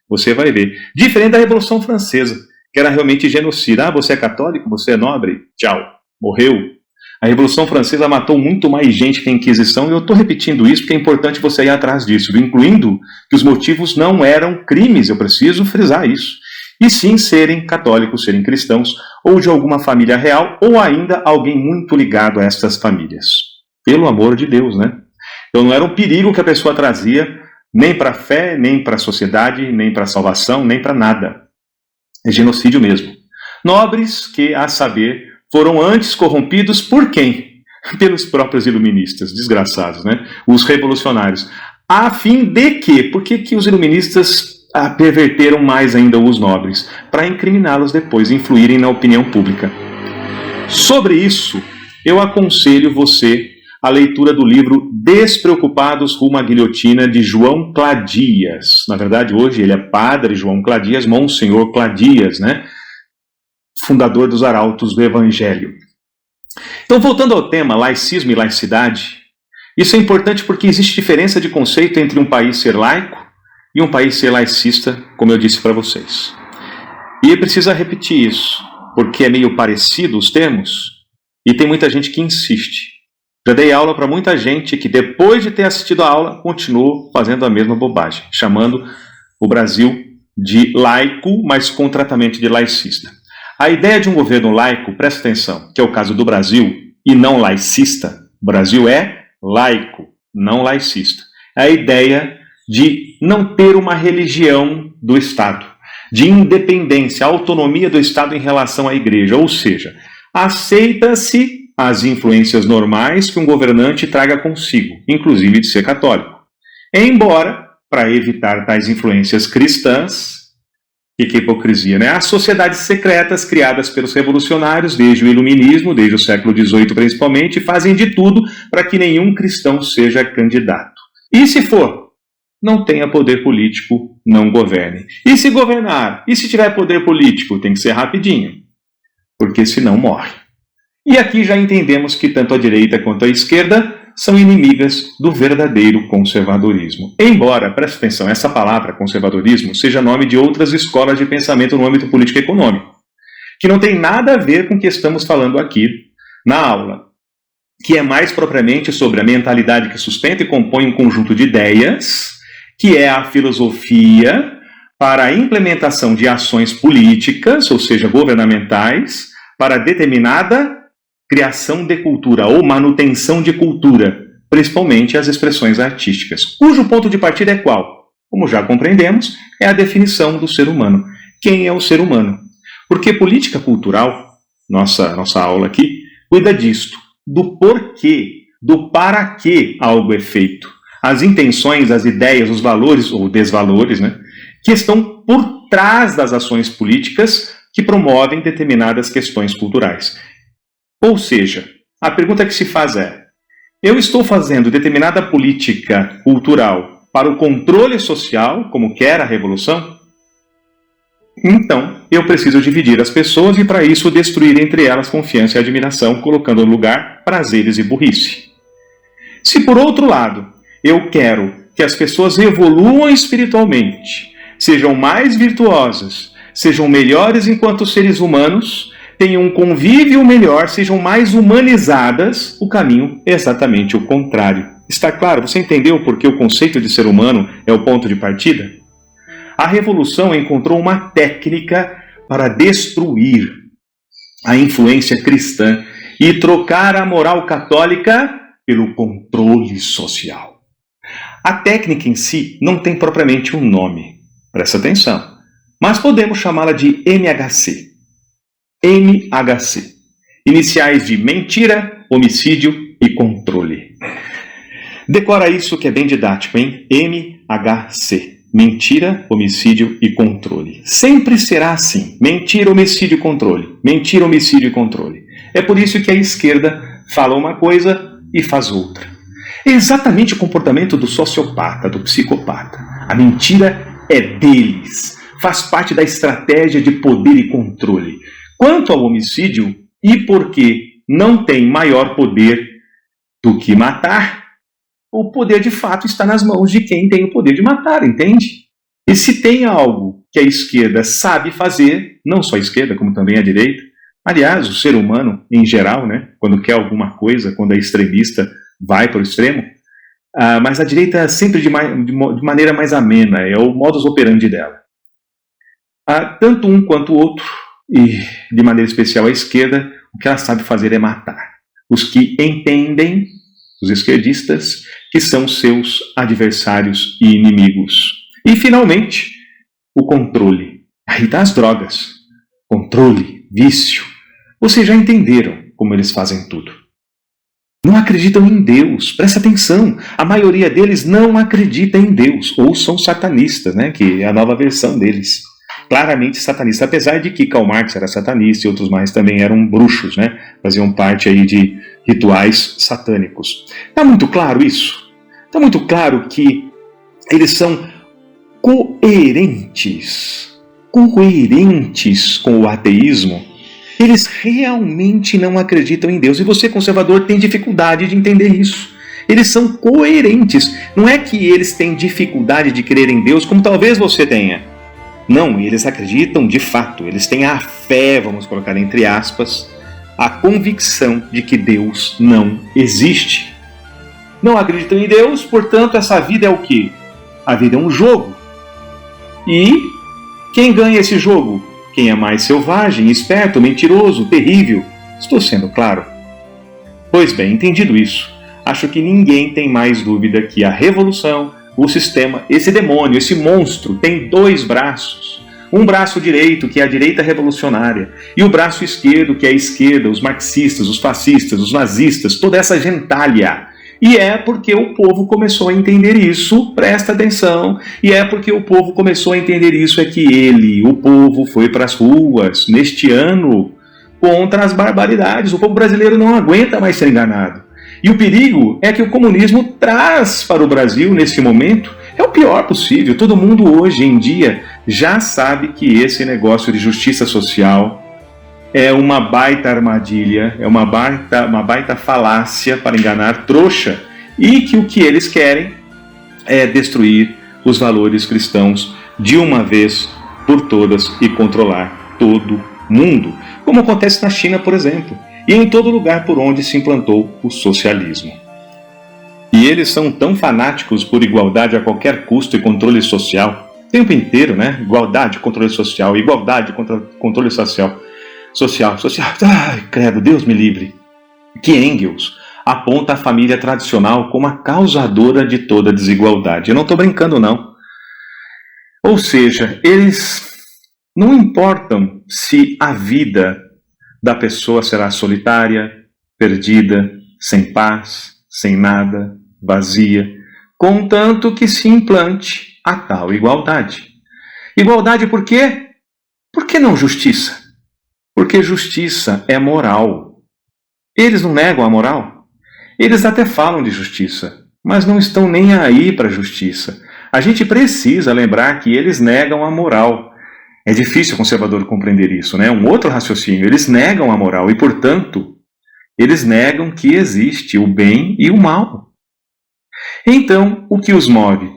você vai ver. Diferente da Revolução Francesa, que era realmente genocida. Ah, você é católico, você é nobre, tchau, morreu. A Revolução Francesa matou muito mais gente que a Inquisição, e eu estou repetindo isso porque é importante você ir atrás disso, incluindo que os motivos não eram crimes, eu preciso frisar isso, e sim serem católicos, serem cristãos, ou de alguma família real, ou ainda alguém muito ligado a estas famílias. Pelo amor de Deus, né? Então não era um perigo que a pessoa trazia, nem para a fé, nem para a sociedade, nem para a salvação, nem para nada. É genocídio mesmo. Nobres que, a saber, foram antes corrompidos por quem? Pelos próprios iluministas, desgraçados, né? Os revolucionários. A fim de quê? Por que os iluministas perverteram mais ainda os nobres? Para incriminá-los depois, influírem na opinião pública. Sobre isso, eu aconselho você a leitura do livro Despreocupados rumo à Guilhotina, de João Cladias. Na verdade, hoje ele é padre João Cladias, Monsenhor Cladias, né? Fundador dos Arautos do Evangelho. Então, voltando ao tema laicismo e laicidade, isso é importante porque existe diferença de conceito entre um país ser laico e um país ser laicista, como eu disse para vocês. E precisa repetir isso, porque é meio parecido os termos, e tem muita gente que insiste. Já dei aula para muita gente que, depois de ter assistido a aula, continuou fazendo a mesma bobagem, chamando o Brasil de laico, mas com tratamento de laicista. A ideia de um governo laico, presta atenção, que é o caso do Brasil, e não laicista. O Brasil é laico, não laicista. É a ideia de não ter uma religião do Estado, de independência, autonomia do Estado em relação à igreja, ou seja, aceita-se as influências normais que um governante traga consigo, inclusive de ser católico. Embora, para evitar tais influências cristãs, que hipocrisia, né? As sociedades secretas criadas pelos revolucionários, desde o iluminismo, desde o século XVIII principalmente, fazem de tudo para que nenhum cristão seja candidato. E se for, não tenha poder político, não governe. E se governar? E se tiver poder político? Tem que ser rapidinho, porque senão morre. E aqui já entendemos que tanto a direita quanto a esquerda são inimigas do verdadeiro conservadorismo. Embora, preste atenção, essa palavra conservadorismo seja nome de outras escolas de pensamento no âmbito político e econômico, que não tem nada a ver com o que estamos falando aqui na aula, que é mais propriamente sobre a mentalidade que sustenta e compõe um conjunto de ideias, que é a filosofia para a implementação de ações políticas, ou seja, governamentais, para determinada criação de cultura ou manutenção de cultura, principalmente as expressões artísticas, cujo ponto de partida é qual? Como já compreendemos, é a definição do ser humano. Quem é o ser humano? Porque política cultural, nossa aula aqui, cuida disto, do porquê, do para que algo é feito, as intenções, as ideias, os valores ou desvalores, né, que estão por trás das ações políticas que promovem determinadas questões culturais. Ou seja, a pergunta que se faz é: eu estou fazendo determinada política cultural para o controle social, como quer a revolução? Então, eu preciso dividir as pessoas e, para isso, destruir entre elas confiança e admiração, colocando no lugar prazeres e burrice. Se, por outro lado, eu quero que as pessoas evoluam espiritualmente, sejam mais virtuosas, sejam melhores enquanto seres humanos, tenham um convívio melhor, sejam mais humanizadas, o caminho é exatamente o contrário. Está claro? Você entendeu por que o conceito de ser humano é o ponto de partida? A revolução encontrou uma técnica para destruir a influência cristã e trocar a moral católica pelo controle social. A técnica em si não tem propriamente um nome, presta atenção, mas podemos chamá-la de MHC. MHC, iniciais de mentira, homicídio e controle. Decora isso que é bem didático, hein? MHC. Mentira, homicídio e controle. Sempre será assim. Mentira, homicídio e controle. Mentira, homicídio e controle. É por isso que a esquerda fala uma coisa e faz outra. É exatamente o comportamento do sociopata, do psicopata. A mentira é deles. Faz parte da estratégia de poder e controle. Quanto ao homicídio, e porque não tem maior poder do que matar, o poder de fato está nas mãos de quem tem o poder de matar, entende? E se tem algo que a esquerda sabe fazer, não só a esquerda, como também a direita, aliás, o ser humano em geral, né, quando quer alguma coisa, quando é extremista, vai para o extremo, mas a direita sempre de maneira mais amena, é o modus operandi dela. Tanto um quanto o outro, e de maneira especial a esquerda, o que ela sabe fazer é matar. Os que entendem, os esquerdistas, que são seus adversários e inimigos. E, finalmente, o controle. Aí das drogas. Controle, vício. Vocês já entenderam como eles fazem tudo. Não acreditam em Deus. Presta atenção. A maioria deles não acredita em Deus. Ou são satanistas, né? Que é a nova versão deles. Claramente satanista. Apesar de que Karl Marx era satanista e outros mais também eram bruxos, né? Faziam parte aí de rituais satânicos. Está muito claro isso? Está muito claro que eles são coerentes com o ateísmo. Eles realmente não acreditam em Deus. E você, conservador, tem dificuldade de entender isso. Eles são coerentes. Não é que eles têm dificuldade de crer em Deus, como talvez você tenha. Não, eles acreditam de fato. Eles têm a fé, vamos colocar entre aspas, a convicção de que Deus não existe. Não acreditam em Deus, portanto, essa vida é o quê? A vida é um jogo. E quem ganha esse jogo? Quem é mais selvagem, esperto, mentiroso, terrível? Estou sendo claro? Pois bem, entendido isso, acho que ninguém tem mais dúvida que a revolução, o sistema, esse demônio, esse monstro, tem dois braços. Um braço direito, que é a direita revolucionária, e o braço esquerdo, que é a esquerda, os marxistas, os fascistas, os nazistas, toda essa gentalha. E é porque o povo começou a entender isso, presta atenção, e é porque o povo começou a entender isso é que o povo, foi para as ruas neste ano contra as barbaridades. O povo brasileiro não aguenta mais ser enganado. E o perigo é que o comunismo traz para o Brasil, nesse momento, é o pior possível. Todo mundo hoje em dia já sabe que esse negócio de justiça social é uma baita armadilha, é uma baita falácia para enganar trouxa, e que o que eles querem é destruir os valores cristãos de uma vez por todas e controlar todo mundo, como acontece na China, por exemplo, e em todo lugar por onde se implantou o socialismo. E eles são tão fanáticos por igualdade a qualquer custo e controle social, o tempo inteiro, né? Igualdade, controle social, igualdade, controle social. Ai, credo, Deus me livre. Que Engels aponta a família tradicional como a causadora de toda desigualdade. Eu não estou brincando, não. Ou seja, eles não importam se a vida da pessoa será solitária, perdida, sem paz, sem nada, vazia, contanto que se implante a tal igualdade. Igualdade por quê? Por que não justiça? Porque justiça é moral. Eles não negam a moral? Eles até falam de justiça, mas não estão nem aí para a justiça. A gente precisa lembrar que eles negam a moral. É difícil o conservador compreender isso, né? Um outro raciocínio. Eles negam a moral e, portanto, eles negam que existe o bem e o mal. Então, o que os move?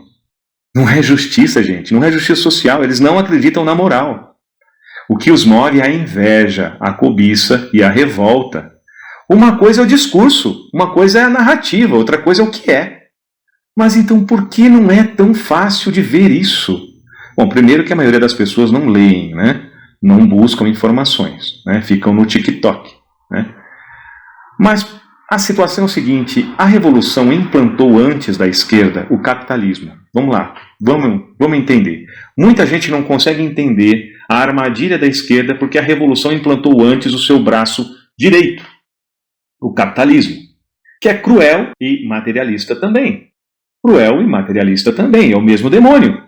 Não é justiça, gente. Não é justiça social. Eles não acreditam na moral. O que os move é a inveja, a cobiça e a revolta. Uma coisa é o discurso, uma coisa é a narrativa, outra coisa é o que é. Mas então por que não é tão fácil de ver isso? Bom, primeiro que a maioria das pessoas não leem, né? Não buscam informações, né? Ficam no TikTok, né? Mas a situação é o seguinte, a revolução implantou antes da esquerda o capitalismo. Vamos lá, vamos entender. Muita gente não consegue entender a armadilha da esquerda porque a revolução implantou antes o seu braço direito, o capitalismo, que é cruel e materialista também. Cruel e materialista também, é o mesmo demônio.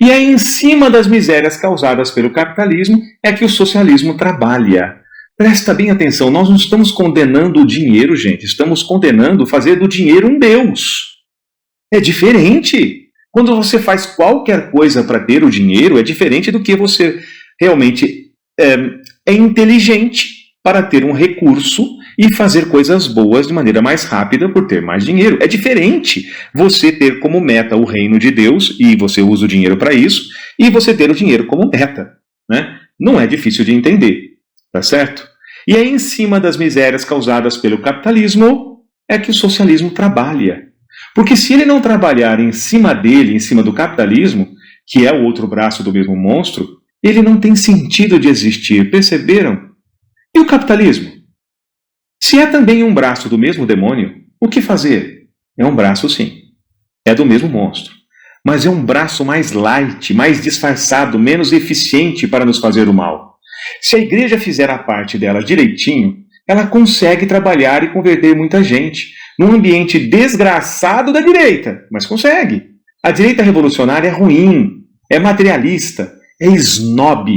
E é em cima das misérias causadas pelo capitalismo é que o socialismo trabalha. Presta bem atenção, nós não estamos condenando o dinheiro, gente. Estamos condenando fazer do dinheiro um Deus. É diferente. Quando você faz qualquer coisa para ter o dinheiro, é diferente do que você realmente é inteligente para ter um recurso e fazer coisas boas de maneira mais rápida por ter mais dinheiro. É diferente você ter como meta o reino de Deus, e você usa o dinheiro para isso, e você ter o dinheiro como meta, né? Não é difícil de entender. Tá certo? E é em cima das misérias causadas pelo capitalismo é que o socialismo trabalha. Porque se ele não trabalhar em cima dele, em cima do capitalismo, que é o outro braço do mesmo monstro, ele não tem sentido de existir, perceberam? E o capitalismo? Se é também um braço do mesmo demônio, o que fazer? É um braço sim, é do mesmo monstro. Mas é um braço mais light, mais disfarçado, menos eficiente para nos fazer o mal. Se a igreja fizer a parte dela direitinho, ela consegue trabalhar e converter muita gente num ambiente desgraçado da direita, mas consegue. A direita revolucionária é ruim, é materialista, é snob,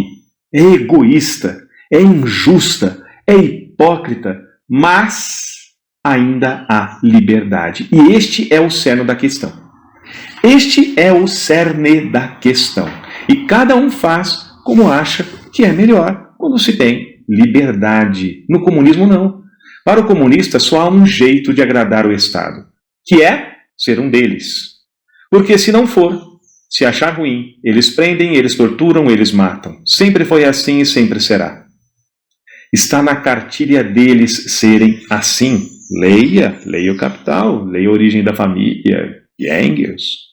é egoísta, é injusta, é hipócrita, mas ainda há liberdade. E este é o cerne da questão. Este é o cerne da questão. E cada um faz como acha que é melhor quando se tem liberdade. No comunismo, não. Para o comunista, só há um jeito de agradar o Estado, que é ser um deles. Porque se não for, se achar ruim, eles prendem, eles torturam, eles matam. Sempre foi assim e sempre será. Está na cartilha deles serem assim. Leia o Capital, leia a Origem da Família, Engels.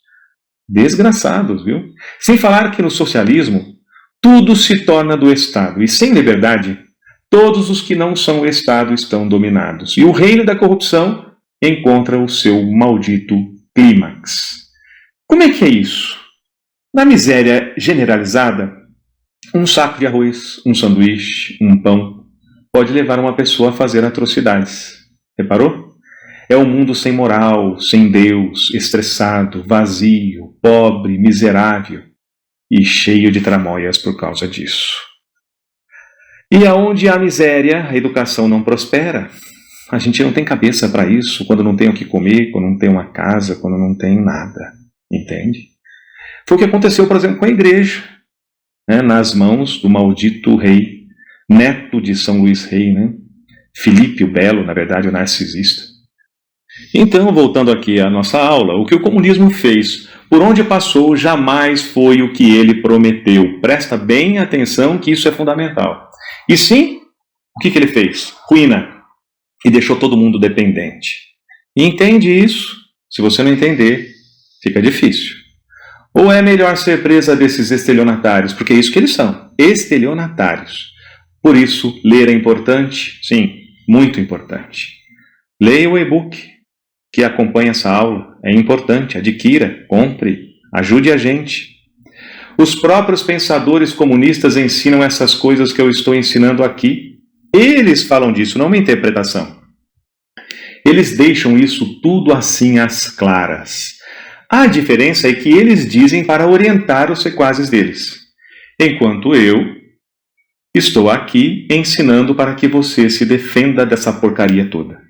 Desgraçados, viu? Sem falar que no socialismo, tudo se torna do Estado. E sem liberdade, todos os que não são o Estado estão dominados. E o reino da corrupção encontra o seu maldito clímax. Como é que é isso? Na miséria generalizada, um saco de arroz, um sanduíche, um pão, pode levar uma pessoa a fazer atrocidades. Reparou? É um mundo sem moral, sem Deus, estressado, vazio, pobre, miserável e cheio de tramóias por causa disso. E aonde há miséria, a educação não prospera. A gente não tem cabeça para isso quando não tem o que comer, quando não tem uma casa, quando não tem nada. Entende? Foi o que aconteceu, por exemplo, com a igreja, né, nas mãos do maldito rei, neto de São Luís Rei, né? Filipe o Belo, na verdade, o narcisista. Então, voltando aqui à nossa aula, o que o comunismo fez, por onde passou, jamais foi o que ele prometeu. Presta bem atenção que isso é fundamental. E sim, o que ele fez? Ruína. E deixou todo mundo dependente. E entende isso? Se você não entender, fica difícil. Ou é melhor ser presa desses estelionatários? Porque é isso que eles são, estelionatários. Por isso, ler é importante? Sim, muito importante. Leia o e-book que acompanha essa aula. É importante, adquira, compre, ajude a gente. Os próprios pensadores comunistas ensinam essas coisas que eu estou ensinando aqui. Eles falam disso, não uma interpretação. Eles deixam isso tudo assim às claras. A diferença é que eles dizem para orientar os sequazes deles, enquanto eu estou aqui ensinando para que você se defenda dessa porcaria toda.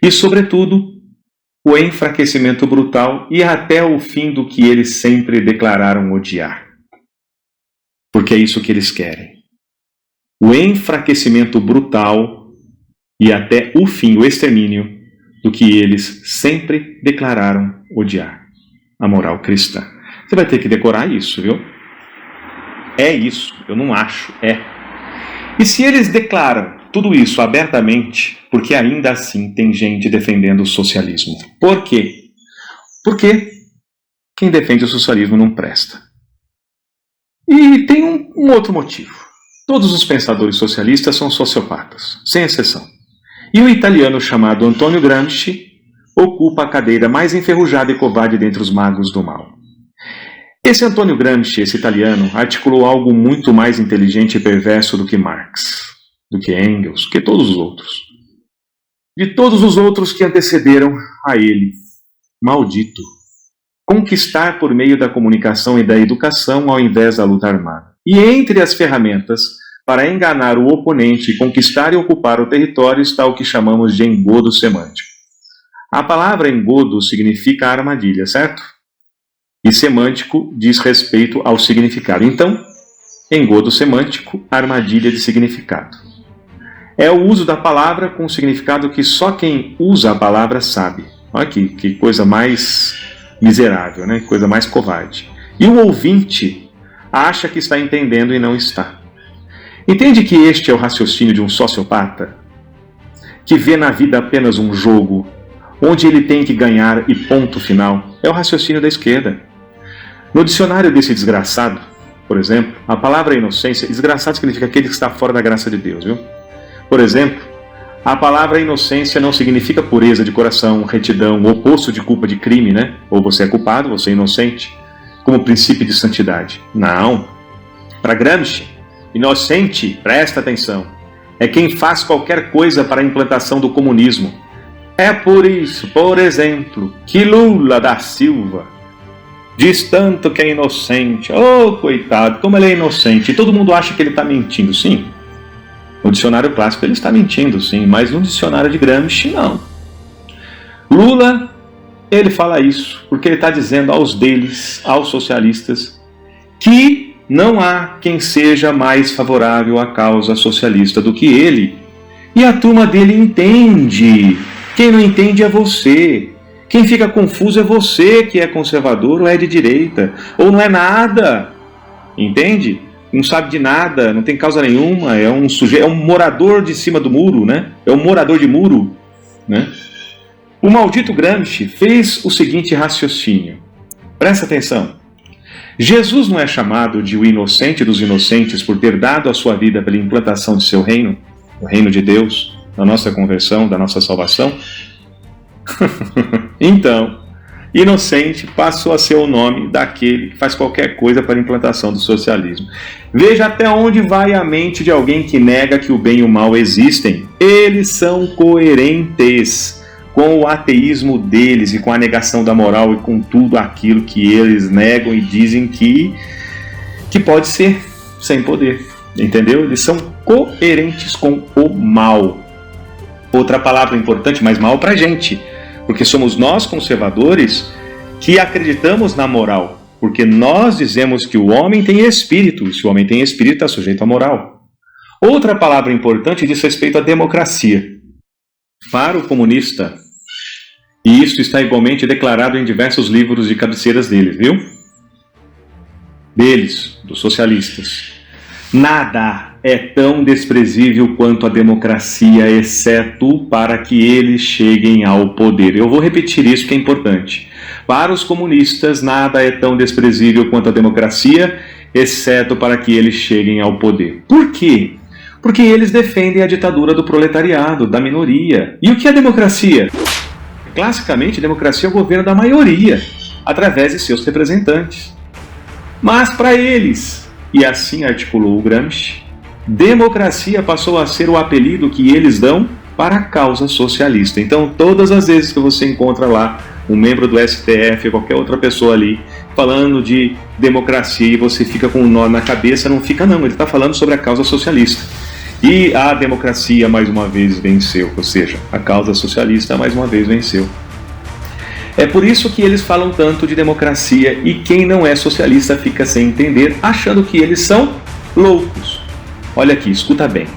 E, sobretudo, o enfraquecimento brutal e até o fim do que eles sempre declararam odiar. porque é isso que eles querem. O enfraquecimento brutal e até o fim, o extermínio, do que eles sempre declararam odiar: a moral cristã. Você vai ter que decorar isso, viu? É isso, eu não acho, é. E se eles declaram tudo isso abertamente, porque ainda assim tem gente defendendo o socialismo? Por quê? Porque quem defende o socialismo não presta. E tem um outro motivo. Todos os pensadores socialistas são sociopatas, sem exceção. E o italiano chamado Antonio Gramsci ocupa a cadeira mais enferrujada e covarde dentre os magos do mal. Esse Antonio Gramsci, esse italiano, articulou algo muito mais inteligente e perverso do que Marx, do que Engels, que todos os outros. De todos os outros que antecederam a ele. Maldito. Conquistar por meio da comunicação e da educação ao invés da luta armada. E entre as ferramentas para enganar o oponente, conquistar e ocupar o território está o que chamamos de engodo semântico. A palavra engodo significa armadilha, certo? E semântico diz respeito ao significado. Então, engodo semântico, armadilha de significado. É o uso da palavra com um significado que só quem usa a palavra sabe. Olha aqui, que coisa mais miserável, né? Que coisa mais covarde. E o ouvinte acha que está entendendo e não está. Entende que este é o raciocínio de um sociopata? Que vê na vida apenas um jogo, onde ele tem que ganhar e ponto final. É o raciocínio da esquerda. No dicionário desse desgraçado, por exemplo, a palavra inocência, desgraçado significa aquele que está fora da graça de Deus, viu? Por exemplo, a palavra inocência não significa pureza de coração, retidão, o oposto de culpa de crime, né? Ou você é culpado, você é inocente, como princípio de santidade. Não. Para Gramsci, inocente, presta atenção, é quem faz qualquer coisa para a implantação do comunismo. É por isso, por exemplo, que Lula da Silva diz tanto que é inocente. Oh, coitado, como ele é inocente. E todo mundo acha que ele está mentindo. Sim, no dicionário clássico ele está mentindo, sim, mas no dicionário de Gramsci, não. Lula, ele fala isso porque ele está dizendo aos deles, aos socialistas, que não há quem seja mais favorável à causa socialista do que ele. E a turma dele entende. Quem não entende é você. Quem fica confuso é você, que é conservador ou é de direita, ou não é nada, entende? Não sabe de nada, não tem causa nenhuma, é um sujeito, é um morador de cima do muro, né? É um morador de muro, né? O maldito Gramsci fez o seguinte raciocínio. Presta atenção. Jesus não é chamado de o inocente dos inocentes por ter dado a sua vida pela implantação de seu reino, o reino de Deus, da nossa conversão, da nossa salvação? Então, inocente passou a ser o nome daquele que faz qualquer coisa para a implantação do socialismo. Veja até onde vai a mente de alguém que nega que o bem e o mal existem. Eles são coerentes com o ateísmo deles e com a negação da moral e com tudo aquilo que eles negam e dizem que pode ser sem poder. Entendeu? Eles são coerentes com o mal. Outra palavra importante, mas mal para a gente. Porque somos nós, conservadores, que acreditamos na moral. Porque nós dizemos que o homem tem espírito. E se o homem tem espírito, está sujeito à moral. Outra palavra importante diz respeito à democracia. Para o comunista, e isso está igualmente declarado em diversos livros de cabeceiras deles, viu? Deles, dos socialistas. Nada é tão desprezível quanto a democracia, exceto para que eles cheguem ao poder. Eu vou repetir isso que é importante. Para os comunistas, nada é tão desprezível quanto a democracia, exceto para que eles cheguem ao poder. Por quê? Porque eles defendem a ditadura do proletariado, da minoria. E o que é democracia? Classicamente, democracia é o governo da maioria, através de seus representantes. Mas para eles, e assim articulou o Gramsci, democracia passou a ser o apelido que eles dão para a causa socialista. Então, todas as vezes que você encontra lá um membro do STF ou qualquer outra pessoa ali falando de democracia e você fica com um nó na cabeça, não fica não, ele está falando sobre a causa socialista. E a democracia mais uma vez venceu, ou seja, a causa socialista mais uma vez venceu. É por isso que eles falam tanto de democracia e quem não é socialista fica sem entender, achando que eles são loucos. Olha aqui, escuta bem.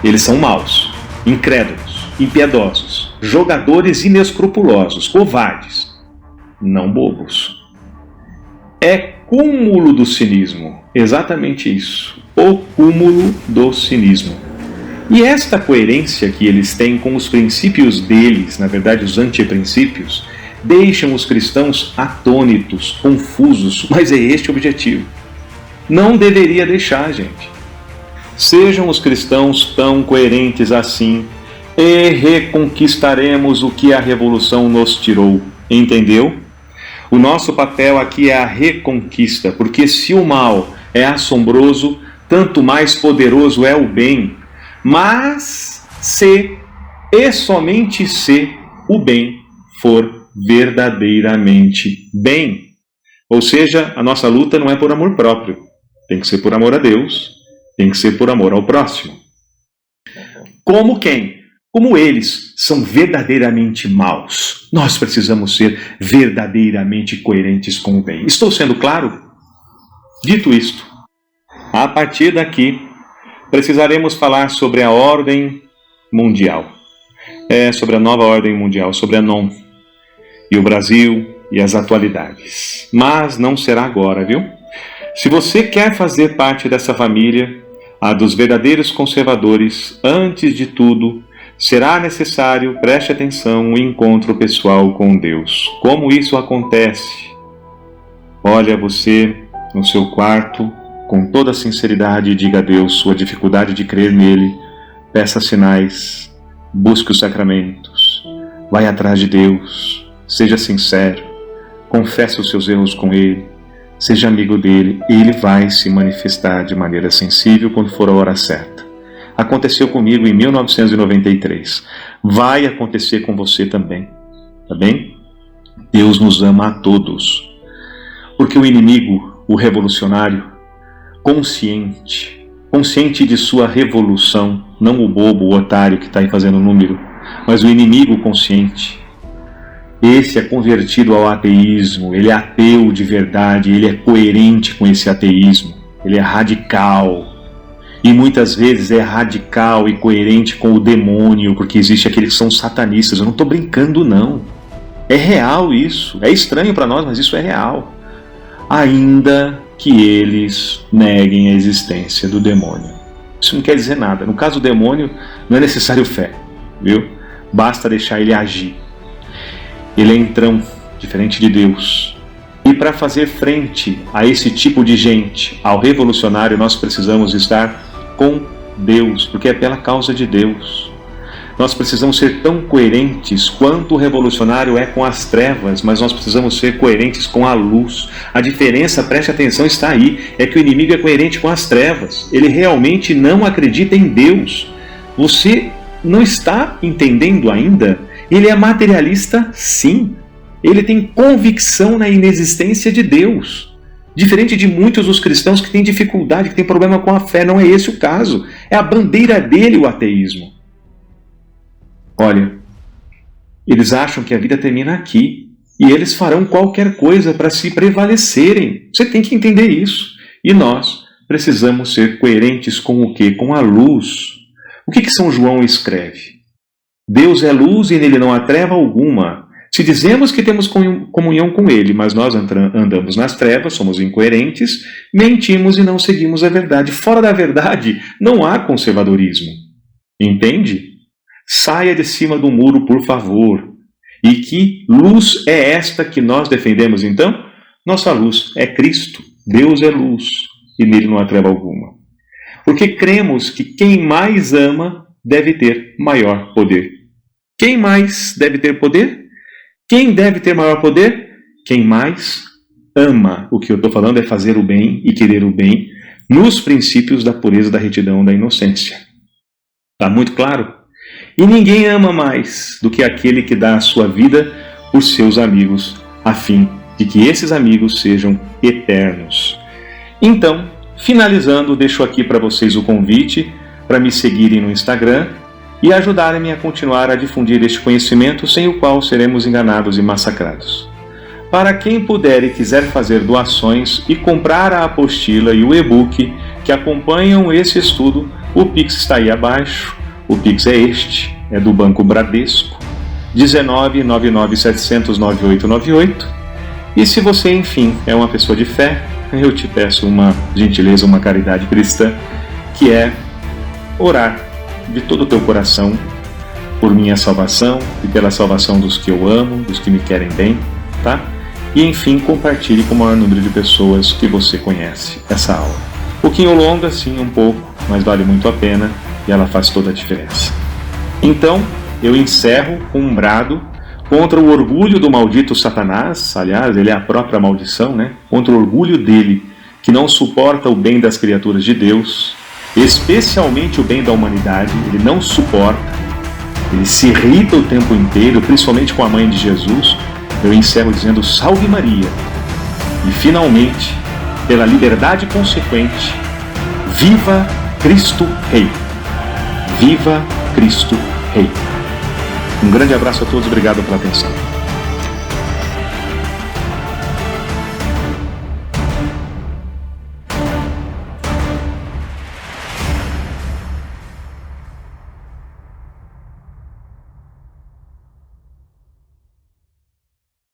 Eles são maus, incrédulos, impiedosos, jogadores inescrupulosos, covardes, não bobos. É cúmulo do cinismo, exatamente isso, o cúmulo do cinismo. E esta coerência que eles têm com os princípios deles, na verdade os antiprincípios, deixam os cristãos atônitos, confusos, mas é este o objetivo. Não deveria deixar, gente. Sejam os cristãos tão coerentes assim e reconquistaremos o que a Revolução nos tirou. Entendeu? O nosso papel aqui é a reconquista, porque se o mal é assombroso, tanto mais poderoso é o bem. Mas se, e somente se, o bem for verdadeiramente bem. Ou seja, a nossa luta não é por amor próprio, tem que ser por amor a Deus, tem que ser por amor ao próximo. Como quem? Como eles são verdadeiramente maus, nós precisamos ser verdadeiramente coerentes com o bem. Estou sendo claro? Dito isto, a partir daqui, precisaremos falar sobre a ordem mundial. Sobre a nova ordem mundial, sobre a NON, e o Brasil e as atualidades. Mas não será agora, viu? Se você quer fazer parte dessa família, a dos verdadeiros conservadores, antes de tudo, será necessário, preste atenção, um encontro pessoal com Deus. Como isso acontece? Olha você no seu quarto, com toda a sinceridade, diga a Deus sua dificuldade de crer nele, peça sinais, busque os sacramentos, vai atrás de Deus, seja sincero, confesse os seus erros com ele, seja amigo dele, ele vai se manifestar de maneira sensível quando for a hora certa. Aconteceu comigo em 1993. Vai acontecer com você também. Tá bem? Deus nos ama a todos. Porque o inimigo, o revolucionário, consciente de sua revolução, não o bobo, o otário que está aí fazendo número, mas o inimigo consciente, esse é convertido ao ateísmo, ele é ateu de verdade, ele é coerente com esse ateísmo, ele é radical. E muitas vezes é radical e coerente com o demônio, porque existe aqueles que são satanistas. Eu não estou brincando, não. É real isso. É estranho para nós, mas isso é real. Ainda que eles neguem a existência do demônio. Isso não quer dizer nada. No caso do demônio, não é necessário fé, viu? Basta deixar ele agir. Ele é entrão, diferente de Deus. E para fazer frente a esse tipo de gente, ao revolucionário, nós precisamos estar com Deus, porque é pela causa de Deus. Nós precisamos ser tão coerentes quanto o revolucionário é com as trevas, mas nós precisamos ser coerentes com a luz. A diferença, preste atenção, está aí, é que o inimigo é coerente com as trevas. Ele realmente não acredita em Deus. Você não está entendendo ainda? Ele é materialista, sim. Ele tem convicção na inexistência de Deus. Diferente de muitos dos cristãos que têm dificuldade, que têm problema com a fé, não é esse o caso. É a bandeira dele o ateísmo. Olha, eles acham que a vida termina aqui e eles farão qualquer coisa para se prevalecerem. Você tem que entender isso. E nós precisamos ser coerentes com o quê? Com a luz. O que São João escreve? Deus é luz e nele não há treva alguma. Se dizemos que temos comunhão com Ele, mas nós andamos nas trevas, somos incoerentes, mentimos e não seguimos a verdade. Fora da verdade, não há conservadorismo. Entende? Saia de cima do muro, por favor. E que luz é esta que nós defendemos, então? Nossa luz é Cristo. Deus é luz e nele não há treva alguma. Porque cremos que quem mais ama deve ter maior poder. Quem mais deve ter poder? Quem deve ter maior poder? Quem mais ama. O que eu estou falando é fazer o bem e querer o bem nos princípios da pureza, da retidão, da inocência. Está muito claro? E ninguém ama mais do que aquele que dá a sua vida por seus amigos, a fim de que esses amigos sejam eternos. Então, finalizando, deixo aqui para vocês o convite para me seguirem no Instagram e ajudarem-me a continuar a difundir este conhecimento sem o qual seremos enganados e massacrados. Para quem puder e quiser fazer doações e comprar a apostila e o e-book que acompanham esse estudo, o Pix está aí abaixo. O Pix é este, é do Banco Bradesco, 19 99 700 9898. E se você, enfim, é uma pessoa de fé, eu te peço uma gentileza, uma caridade cristã, que é orar de todo o teu coração por minha salvação e pela salvação dos que eu amo, dos que me querem bem, tá? E enfim, compartilhe com o maior número de pessoas que você conhece essa aula. Um pouquinho longa, sim, um pouco, mas vale muito a pena e ela faz toda a diferença. Então, eu encerro com um brado contra o orgulho do maldito Satanás. Aliás, ele é a própria maldição, né? Contra o orgulho dele, que não suporta o bem das criaturas de Deus, especialmente o bem da humanidade. Ele não suporta, ele se irrita o tempo inteiro, principalmente com a mãe de Jesus. Eu encerro dizendo salve Maria. E finalmente, pela liberdade consequente, viva Cristo Rei! Viva Cristo Rei! Um grande abraço a todos, obrigado pela atenção.